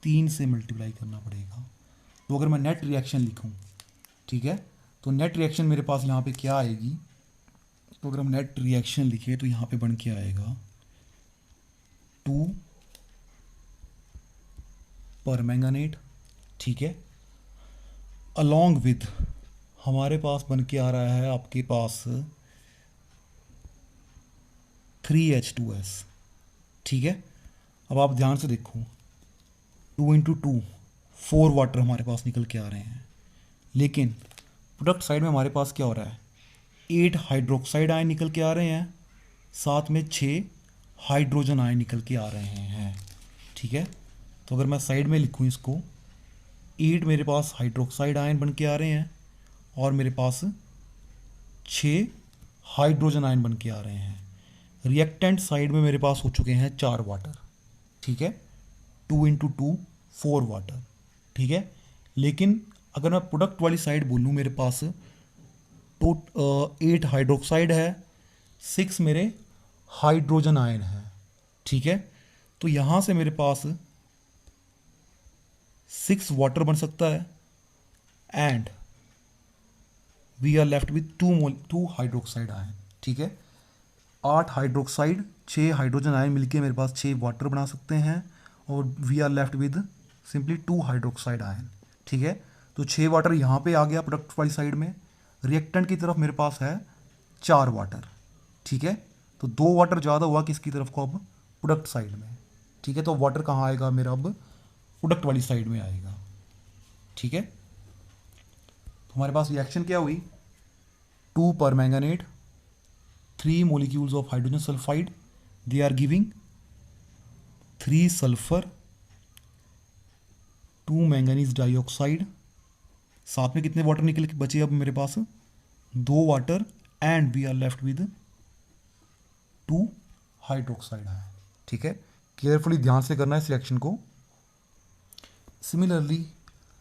3 से मल्टीप्लाई करना पड़ेगा। तो अगर मैं नेट रिएक्शन लिखूं, ठीक है, तो नेट रिएक्शन मेरे पास यहाँ पे क्या आएगी, तो अगर हम नेट रिएक्शन लिखें तो यहाँ पे बन के आएगा 2 पर मैंगनेट। ठीक है, अलॉन्ग विद हमारे पास बन के आ रहा है आपके पास 3H2S। ठीक है, अब आप ध्यान से देखो, 2 × 2 4 वाटर हमारे पास निकल के आ रहे हैं। लेकिन प्रोडक्ट साइड में हमारे पास क्या हो रहा है, 8 हाइड्रोक्साइड आयन निकल के आ रहे हैं, साथ में 6 हाइड्रोजन आयन निकल के आ रहे हैं। ठीक है, तो अगर मैं साइड में लिखूँ इसको, 8 मेरे पास हाइड्रोक्साइड आयन बन के आ रहे हैं और मेरे पास 6 हाइड्रोजन आयन बन के आ रहे हैं। रिएक्टेंट साइड में मेरे पास हो चुके हैं 4 वाटर। ठीक है, 2 × 2 4 वाटर। ठीक है, लेकिन अगर मैं प्रोडक्ट वाली साइड बोलूँ, मेरे पास तो 8 हाइड्रोक्साइड है, 6 मेरे हाइड्रोजन आयन है। ठीक है, तो यहाँ से मेरे पास 6 वाटर बन सकता है and we are left with 2 hydroxide ion. ठीक है, 8 हाइड्रोक्साइड 6 हाइड्रोजन आयन मिलके मेरे पास 6 वाटर बना सकते हैं और we are left with simply 2 hydroxide ion. ठीक है, तो 6 वाटर यहाँ पे आ गया प्रोडक्ट वाली साइड में। रिएक्टेंट की तरफ मेरे पास है 4 वाटर। ठीक है, तो 2 वाटर ज़्यादा हुआ किसकी तरफ को, अब प्रोडक्ट साइड में। ठीक है, तो वाटर कहाँ आएगा मेरा, अब प्रोडक्ट वाली साइड में आएगा। ठीक है, तो हमारे पास रिएक्शन क्या हुई, 2 permanganate 3 molecules of hydrogen sulfide, they are giving 3 sulfur 2 manganese dioxide, साथ में कितने वाटर निकल के बचे अब मेरे पास, 2 water and we are left with 2 hydroxide है। ठीक है, केयरफुली ध्यान से करना है इस रिएक्शन को। सिमिलरली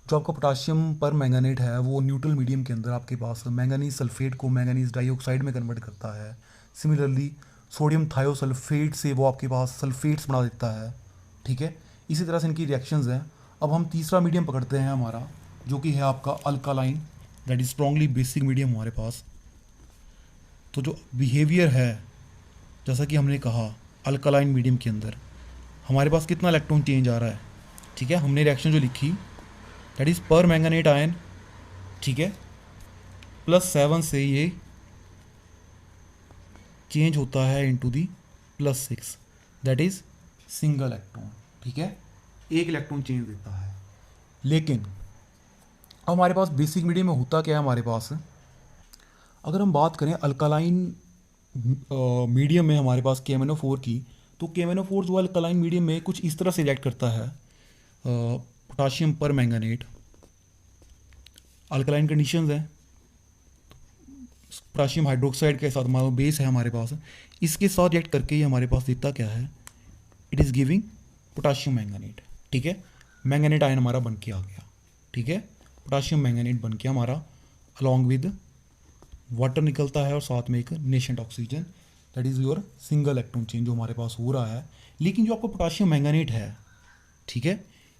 जो आपका पोटाशियम पर मैंगनेट है वो न्यूट्रल मीडियम के अंदर आपके पास मैंगनीज सल्फेट को मैंगनीज डाइऑक्साइड में कन्वर्ट करता है। सिमिलरली सोडियम थायोसल्फेट से वो आपके पास सल्फेट्स बना देता है। ठीक है, इसी तरह से इनकी रिएक्शंस हैं। अब हम तीसरा मीडियम पकड़ते हैं हमारा, जो कि है आपका alkaline, that is strongly basic medium हमारे पास। तो जो बिहेवियर है, जैसा कि हमने कहा, अल्कालाइन मीडियम के अंदर हमारे पास कितना इलेक्ट्रॉन चेंज आ रहा है। ठीक है, हमने रिएक्शन जो लिखी दैट इज़ पर मैंगनेट आयन। ठीक है, +7 से ये चेंज होता है into the +6, that is single electron. ठीक है, एक इलेक्ट्रॉन चेंज देता है। लेकिन अब हमारे पास बेसिक मीडियम में होता क्या है हमारे पास, अगर हम बात करें अल्कालाइन मीडियम में हमारे पास KMnO4 की, तो KMnO4 जो अल्कालाइन मीडियम में कुछ इस तरह से रिएक्ट करता है, पोटाशियम पर मैंगनेट, अल्कालाइन कंडीशंस हैं, पोटाशियम हाइड्रोक्साइड के साथ हमारा बेस है हमारे पास, इसके साथ रिएक्ट करके ये हमारे पास देता क्या है, it is giving potassium manganate. ठीक है, मैंगनेट आयन हमारा बन के आ गया। ठीक है, पोटाशियम मैंगनेट बन के हमारा अलॉन्ग विद वाटर निकलता है और साथ में एक nascent oxygen, that is your single electron change जो हमारे पास हो रहा है। लेकिन जो आपका पोटाशियम मैंगनेट है, ठीक है,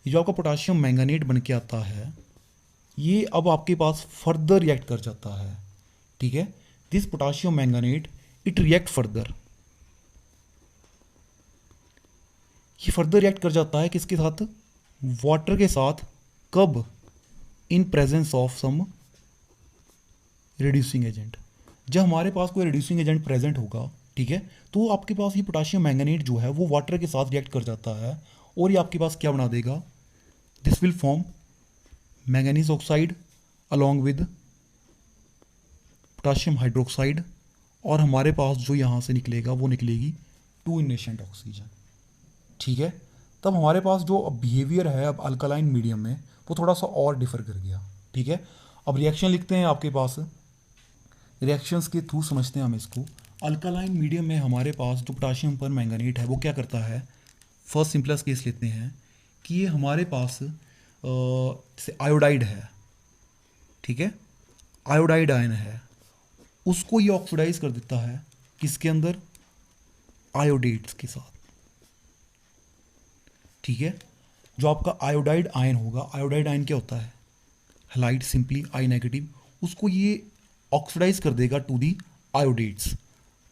ये जो आपका पोटाशियम मैंगनेट बन के आता है, ये अब आपके पास फर्दर रिएक्ट कर जाता है। ठीक है, this potassium manganate it react further, ये फर्दर रिएक्ट कर जाता है किसके साथ, वाटर के साथ। कब, in presence of some reducing agent, जब हमारे पास कोई रिड्यूसिंग एजेंट प्रेजेंट होगा। ठीक है, तो आपके पास ये पोटाशियम मैंगनेट जो है वो वाटर के साथ रिएक्ट कर जाता है और ये आपके पास क्या बना देगा, this will form manganese oxide along with potassium hydroxide, और हमारे पास जो यहाँ से निकलेगा वो निकलेगी 2 नेशेंट ऑक्सीजन। ठीक है, तब हमारे पास जो बिहेवियर है अब अल्कालाइन मीडियम में वो थोड़ा सा और डिफर कर गया। ठीक है, अब रिएक्शन लिखते हैं आपके पास, रिएक्शंस के थ्रू समझते हैं हम इसको। अल्कालाइन मीडियम में हमारे पास जो पोटाशियम पर मैंगनेट है वो क्या करता है, फर्स्ट सिंपलेस्ट केस लेते हैं कि ये हमारे पास जैसे आयोडाइड है। ठीक है, आयोडाइड आयन है, उसको ये ऑक्सीडाइज कर देता है किसके अंदर, आयोडेट्स के साथ। ठीक है, जो आपका आयोडाइड आयन होगा, आयोडाइड आयन क्या होता है, हैलाइड सिंपली I नेगेटिव, उसको ये ऑक्सीडाइज कर देगा टू दी आयोडेट्स।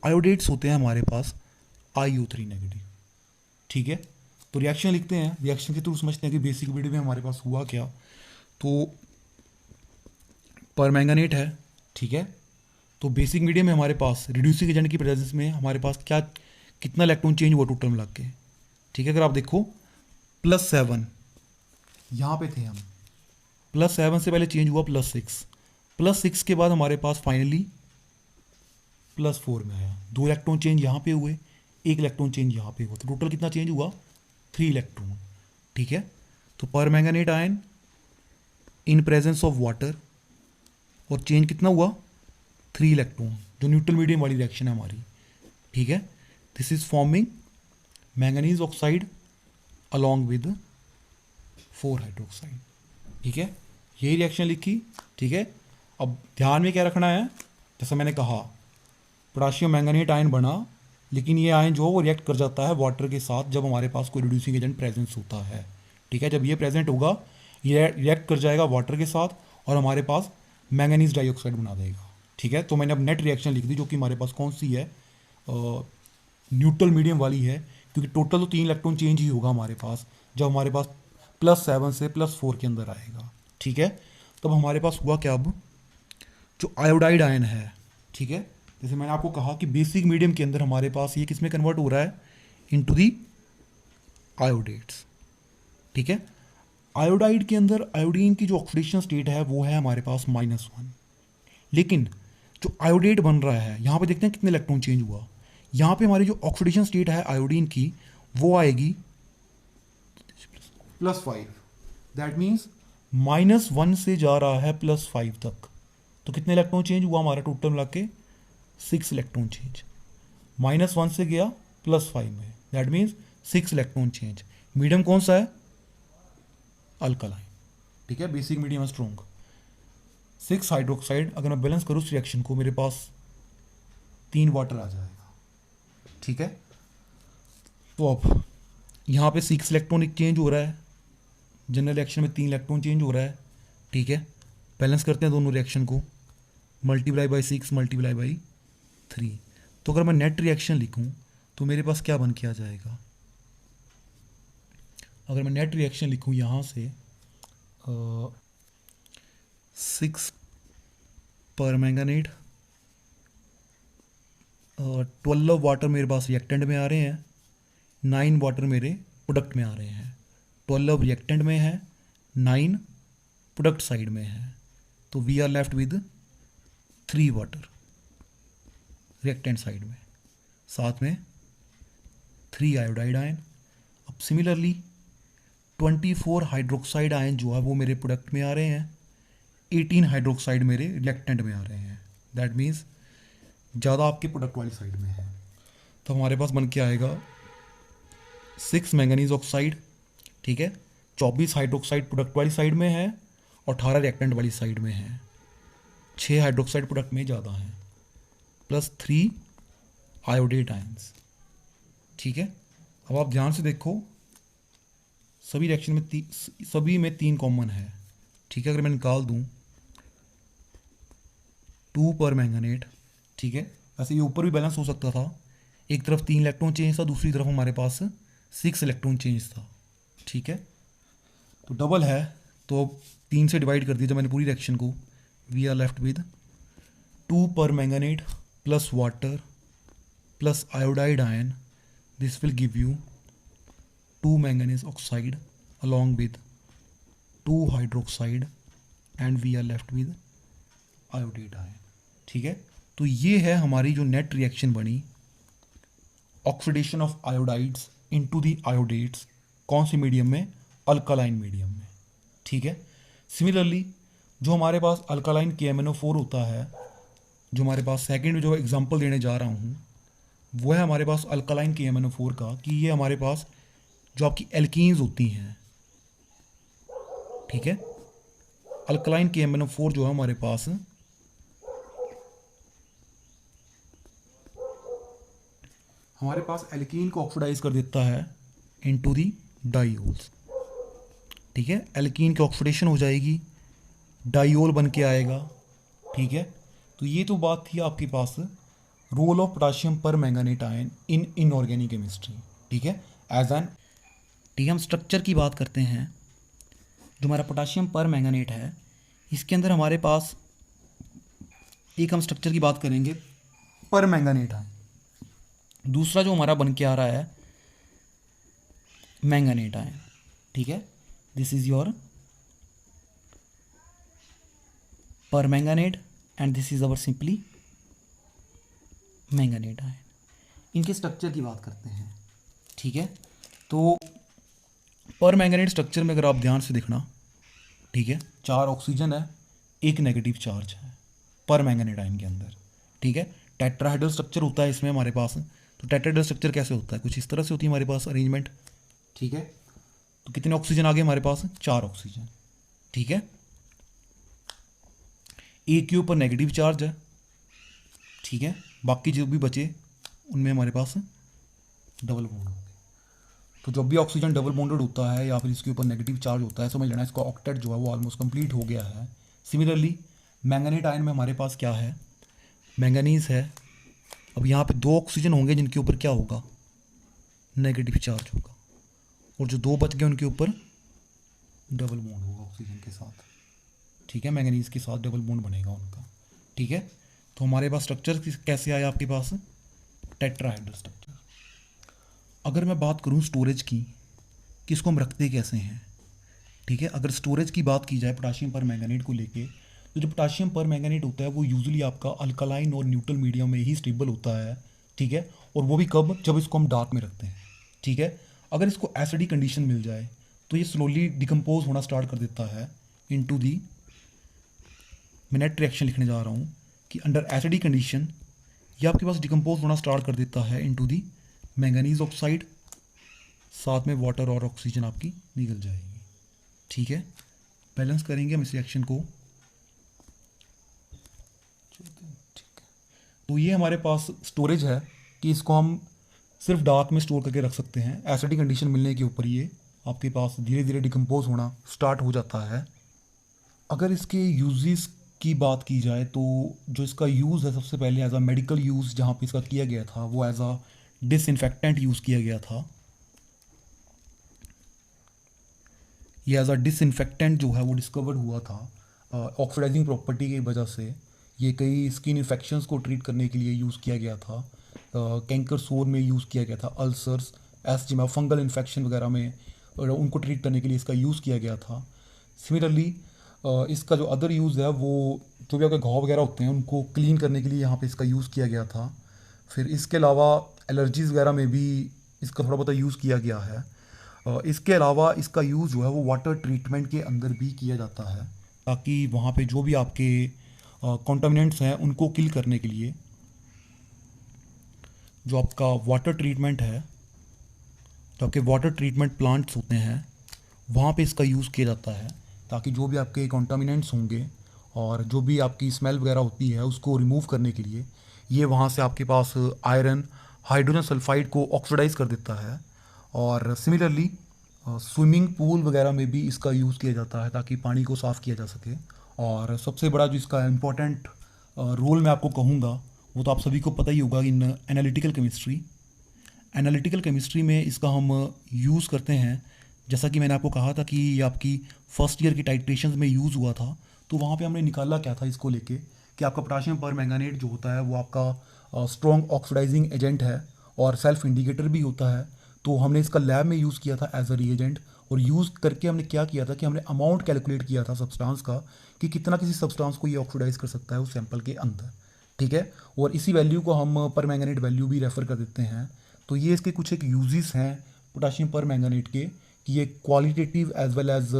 आयोडेट्स होते हैं हमारे पास IO3 नेगेटिव। ठीक है, तो रिएक्शन लिखते हैं, रिएक्शन के थ्रू समझते हैं कि बेसिक वीडियो में हमारे पास हुआ क्या। तो परमैंगनेट है। ठीक है, तो बेसिक मीडियम में हमारे पास रिड्यूसिंग एजेंट की प्रेजेंस में हमारे पास क्या, कितना इलेक्ट्रॉन चेंज हुआ टोटल मिला के। ठीक है, अगर आप देखो +7 यहाँ पे थे हम, +7 से पहले चेंज हुआ +6, +6 के बाद हमारे पास फाइनली +4 में आया। 2 इलेक्ट्रॉन चेंज यहाँ पे हुए, 1 इलेक्ट्रॉन चेंज यहाँ पे हुआ, तो टोटल कितना चेंज हुआ? 3 इलेक्ट्रॉन। ठीक है, तो पर manganate ion in presence of water, और चेंज कितना हुआ? 3 इलेक्ट्रॉन, जो न्यूट्रल मीडियम वाली रिएक्शन है हमारी। ठीक है, this is forming manganese oxide along with 4 hydroxide. ठीक है, यही रिएक्शन लिखी। ठीक है, अब ध्यान में क्या रखना है, जैसा मैंने कहा पोटाशियम मैंगनेट आयन बना, लेकिन ये आयन जो वो रिएक्ट कर जाता है वाटर के साथ जब हमारे पास कोई रिड्यूसिंग एजेंट प्रेजेंस होता है। ठीक है, जब ये प्रेजेंट होगा ये रिएक्ट कर जाएगा वाटर के साथ और हमारे पास मैंगनीज डाइऑक्साइड बना देगा। ठीक है, तो मैंने अब नेट रिएक्शन लिख दी जो कि हमारे पास कौन सी है, न्यूट्रल मीडियम वाली है, क्योंकि टोटल तो 3 इलेक्ट्रॉन चेंज ही होगा हमारे पास जब हमारे पास +7 से +4 के अंदर आएगा। ठीक है, तब हमारे पास हुआ क्या, अब जो आयोडाइड आयन है, ठीक है, जैसे मैंने आपको कहा कि बेसिक मीडियम के अंदर हमारे पास ये किस में कन्वर्ट हो रहा है, इनटू दी आयोडेट्स। ठीक है, आयोडाइड के अंदर आयोडीन की जो ऑक्सीडेशन स्टेट है वो है हमारे पास -1, लेकिन जो आयोडेट बन रहा है यहाँ पे देखते हैं कितने इलेक्ट्रॉन चेंज हुआ। यहाँ पे हमारी जो ऑक्सीडेशन स्टेट है आयोडीन की वो आएगी +5, दैट मीन्स -1 से जा रहा है +5 तक। तो कितने इलेक्ट्रॉन चेंज हुआ हमारा टोटल मिला के? 6 इलेक्ट्रॉन चेंज। -1 से गया +5 में, that means 6 electron change. Medium कौन सा है? अल्कलाइन। ठीक है, बेसिक मीडियम है स्ट्रॉन्ग। 6 हाइड्रोक्साइड, अगर मैं बैलेंस करूँ इस रिएक्शन को, मेरे पास 3 वाटर आ जाएगा। ठीक है, तो अब यहाँ पे 6 इलेक्ट्रॉन चेंज हो रहा है, जनरल रिएक्शन में 3 इलेक्ट्रॉन चेंज हो रहा है। ठीक है, बैलेंस करते हैं दोनों रिएक्शन को, मल्टीप्लाई बाई 6 मल्टीप्लाई बाई 3। तो अगर मैं नेट रिएक्शन लिखूँ तो मेरे पास क्या बन के आ जाएगा? अगर मैं नेट रिएक्शन लिखूँ यहाँ से 6 पर मैंगनेट, 12 वाटर मेरे पास रिएक्टेंट में आ रहे हैं, 9 वाटर मेरे प्रोडक्ट में आ रहे हैं। 12 रिएक्टेंट में है, 9 प्रोडक्ट साइड में है, तो we are left with 3 water reactant side में, साथ में 3 आयोडाइड आयन। अब सिमिलरली 24 हाइड्रोक्साइड आयन जो है वो मेरे प्रोडक्ट में आ रहे हैं, 18 हाइड्रोक्साइड मेरे रिएक्टेंट में आ रहे हैं, दैट मीन्स ज़्यादा आपके प्रोडक्ट वाली साइड में है। तो हमारे पास बन के आएगा 6 मैंगनीज ऑक्साइड। ठीक है, 24 हाइड्रोक्साइड प्रोडक्ट वाली साइड में है और 18 रिएक्टेंट वाली साइड में है, 6 हाइड्रोक्साइड प्रोडक्ट में ज़्यादा है, +3 आयोडेट आयंस। ठीक है, अब आप ध्यान से देखो, सभी रिएक्शन में सभी में 3 कॉमन है। ठीक है, अगर मैं निकाल दूं 2 पर मैंगनेट, ठीक है, वैसे ये ऊपर भी बैलेंस हो सकता था, एक तरफ 3 इलेक्ट्रॉन चेंज था, दूसरी तरफ हमारे पास 6 इलेक्ट्रॉन चेंज था। ठीक है, तो डबल है, तो 3 से डिवाइड कर दिया जब मैंने पूरी रिएक्शन को, we are left with 2 permanganate plus water plus iodide ion, this will give you 2 manganese oxide along with 2 hydroxide and we are left with iodate ion. ठीक है, तो ये है हमारी जो नेट रिएक्शन बनी, oxidation of iodides into the iodates. कौन सी मीडियम में? अल्कालाइन मीडियम में। ठीक है, सिमिलरली जो हमारे पास अल्कालाइन KMnO4 होता है, जो हमारे पास सेकंड में जो एग्जांपल देने जा रहा हूँ वो है हमारे पास अल्कालाइन KMnO4 का, कि ये हमारे पास जो आपकी एल्कीन्स होती हैं, ठीक है, अल्कलाइन KMnO4 जो है हमारे पास एल्कीन को ऑक्सीडाइज कर देता है इनटू दी डाइओल्स। ठीक है, एल्कीन की ऑक्सीडेशन हो जाएगी, डाइओल बन के आएगा। ठीक है, तो ये तो बात थी आपके पास रोल ऑफ पोटाशियम पर मैंगनेट आयन इन इनऑर्गेनिक केमिस्ट्री। ठीक है, एज एन हम स्ट्रक्चर की बात करते हैं, जो हमारा पोटाशियम पर मैंगनेट है इसके अंदर हमारे पास एक हम स्ट्रक्चर की बात करेंगे पर मैंगनेट आयन, दूसरा जो हमारा बन के आ रहा है मैंगनेट आयन। ठीक है, this is your permanganate and this is our simply manganate ion. इनके स्ट्रक्चर की बात करते हैं, ठीक है। तो परमैंगनेट स्ट्रक्चर में अगर आप ध्यान से देखना, ठीक है, 4 ऑक्सीजन है, 1 नेगेटिव चार्ज है परमैंगनेट आयन के अंदर, ठीक है। टेट्राहेड्रल स्ट्रक्चर होता है इसमें हमारे पास। तो टेट्राहेड्रल स्ट्रक्चर कैसे होता है, कुछ इस तरह से होती है हमारे पास अरेंजमेंट, ठीक है। तो कितने ऑक्सीजन आ गए हमारे पास, 4 ऑक्सीजन, ठीक है। एक के ऊपर नेगेटिव चार्ज है, ठीक है, बाकी जो भी बचे उनमें हमारे पास डबल बॉन्ड हो गए। तो जब भी ऑक्सीजन डबल बॉन्डेड होता है या फिर इसके ऊपर नेगेटिव चार्ज होता है, समझ लेना इसका ऑक्टेट जो है वो ऑलमोस्ट कंप्लीट हो गया है। सिमिलरली मैंगनेट आयन में हमारे पास क्या है, मैंगनीज है। अब यहाँ पे 2 ऑक्सीजन होंगे जिनके ऊपर क्या होगा, नेगेटिव चार्ज होगा, और जो 2 बच गए उनके ऊपर डबल बॉन्ड होगा ऑक्सीजन के साथ, ठीक है, मैंगनीज के साथ डबल बॉन्ड बनेगा उनका, ठीक है। तो हमारे पास स्ट्रक्चर कैसे आया आपके पास, टेट्राहेड्रल स्ट्रक्चर। अगर मैं बात करूँ स्टोरेज की, कि इसको हम रखते कैसे हैं, ठीक है। अगर स्टोरेज की बात की जाए पोटाशियम पर मैंगनेट को लेके, तो जो पोटाशियम पर मैंगनेट होता है वो यूजुअली आपका अल्कलाइन और न्यूट्रल मीडियम में ही स्टेबल होता है, ठीक है। और वो भी कब, जब इसको हम डार्क में रखते हैं, ठीक है। अगर इसको एसिडिक कंडीशन मिल जाए तो ये स्लोली डिकम्पोज होना स्टार्ट कर देता है इनटू दी, मैं नेट रिएक्शन लिखने जा रहा हूँ कि अंडर एसिडिक कंडीशन ये आपके पास डिकम्पोज होना स्टार्ट कर देता है इनटू दी मैंगनीज ऑक्साइड, साथ में वाटर और ऑक्सीजन आपकी निकल जाएगी, ठीक है। बैलेंस करेंगे हम इस रिएक्शन को। तो ये हमारे पास स्टोरेज है कि इसको हम सिर्फ डार्क में स्टोर करके रख सकते हैं। एसिडिक कंडीशन मिलने के ऊपर ये आपके पास धीरे धीरे डिकम्पोज होना स्टार्ट हो जाता है। अगर इसके यूजेस की बात की जाए तो जो इसका यूज़ है सबसे पहले एज अ मेडिकल यूज़ जहाँ पे इसका किया गया था वो एज अ डिसइंफेक्टेंट यूज़ किया गया था। ये एज अ डिसइंफेक्टेंट जो है वो डिस्कवर्ड हुआ था ऑक्सीडाइजिंग प्रॉपर्टी की वजह से। ये कई स्किन इन्फेक्शंस को ट्रीट करने के लिए यूज़ किया गया था, कैंकर सोर में यूज़ किया गया था, अल्सर्स, एस्जिमा, फंगल इन्फेक्शन वगैरह में उनको ट्रीट करने के लिए इसका यूज़ किया गया था। सिमिलरली इसका जो अदर यूज़ है वो जो भी आपके घाव वगैरह होते हैं उनको क्लीन करने के लिए यहाँ पे इसका यूज़ किया गया था। फिर इसके अलावा एलर्जीज़ वगैरह में भी इसका थोड़ा बहुत यूज़ किया गया है। इसके अलावा इसका यूज़ जो है वो वाटर ट्रीटमेंट के अंदर भी किया जाता है ताकि वहाँ पे जो भी आपके कॉन्टामिनेंट्स हैं उनको किल करने के लिए जो आपका वाटर ट्रीटमेंट है, जो आपके वाटर ट्रीटमेंट प्लांट्स होते हैं वहाँ पे इसका यूज़ किया जाता है ताकि जो भी आपके कॉन्टामिनेंट्स होंगे और जो भी आपकी स्मेल वगैरह होती है उसको रिमूव करने के लिए ये वहाँ से आपके पास आयरन, हाइड्रोजन सल्फाइड को ऑक्सीडाइज कर देता है। और सिमिलरली स्विमिंग पूल वगैरह में भी इसका यूज़ किया जाता है ताकि पानी को साफ़ किया जा सके। और सबसे बड़ा जो इसका इम्पोर्टेंट रोल मैं आपको कहूँगा वो तो आप सभी को पता ही होगा, इन एनालिटिकल केमिस्ट्री। एनालिटिकल केमिस्ट्री में इसका हम यूज़ करते हैं, जैसा कि मैंने आपको कहा था कि ये आपकी फर्स्ट ईयर की टाइट्रेशंस में यूज़ हुआ था। तो वहाँ पे हमने निकाला क्या था इसको लेके कि आपका पोटाशियम पर मैंगनेट जो होता है वो आपका स्ट्रॉन्ग ऑक्सीडाइजिंग एजेंट है और सेल्फ इंडिकेटर भी होता है। तो हमने इसका लैब में यूज़ किया था एज अ रिएजेंट, और यूज़ करके हमने क्या किया था कि हमने अमाउंट कैलकुलेट किया था सब्सटेंस का कि कितना किसी सब्सटेंस को ये ऑक्सीडाइज कर सकता है उस सैंपल के अंदर, ठीक है। और इसी वैल्यू को हम पर मैंगनेट वैल्यू भी रेफ़र कर देते हैं। तो ये इसके कुछ एक यूजेस हैं पोटाशियम पर मैंगनेट के कि ये qualitative as well as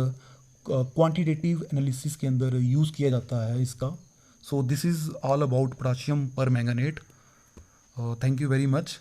quantitative analysis के अंदर यूज़ किया जाता है इसका। So this is all about potassium permanganate. Thank you very much.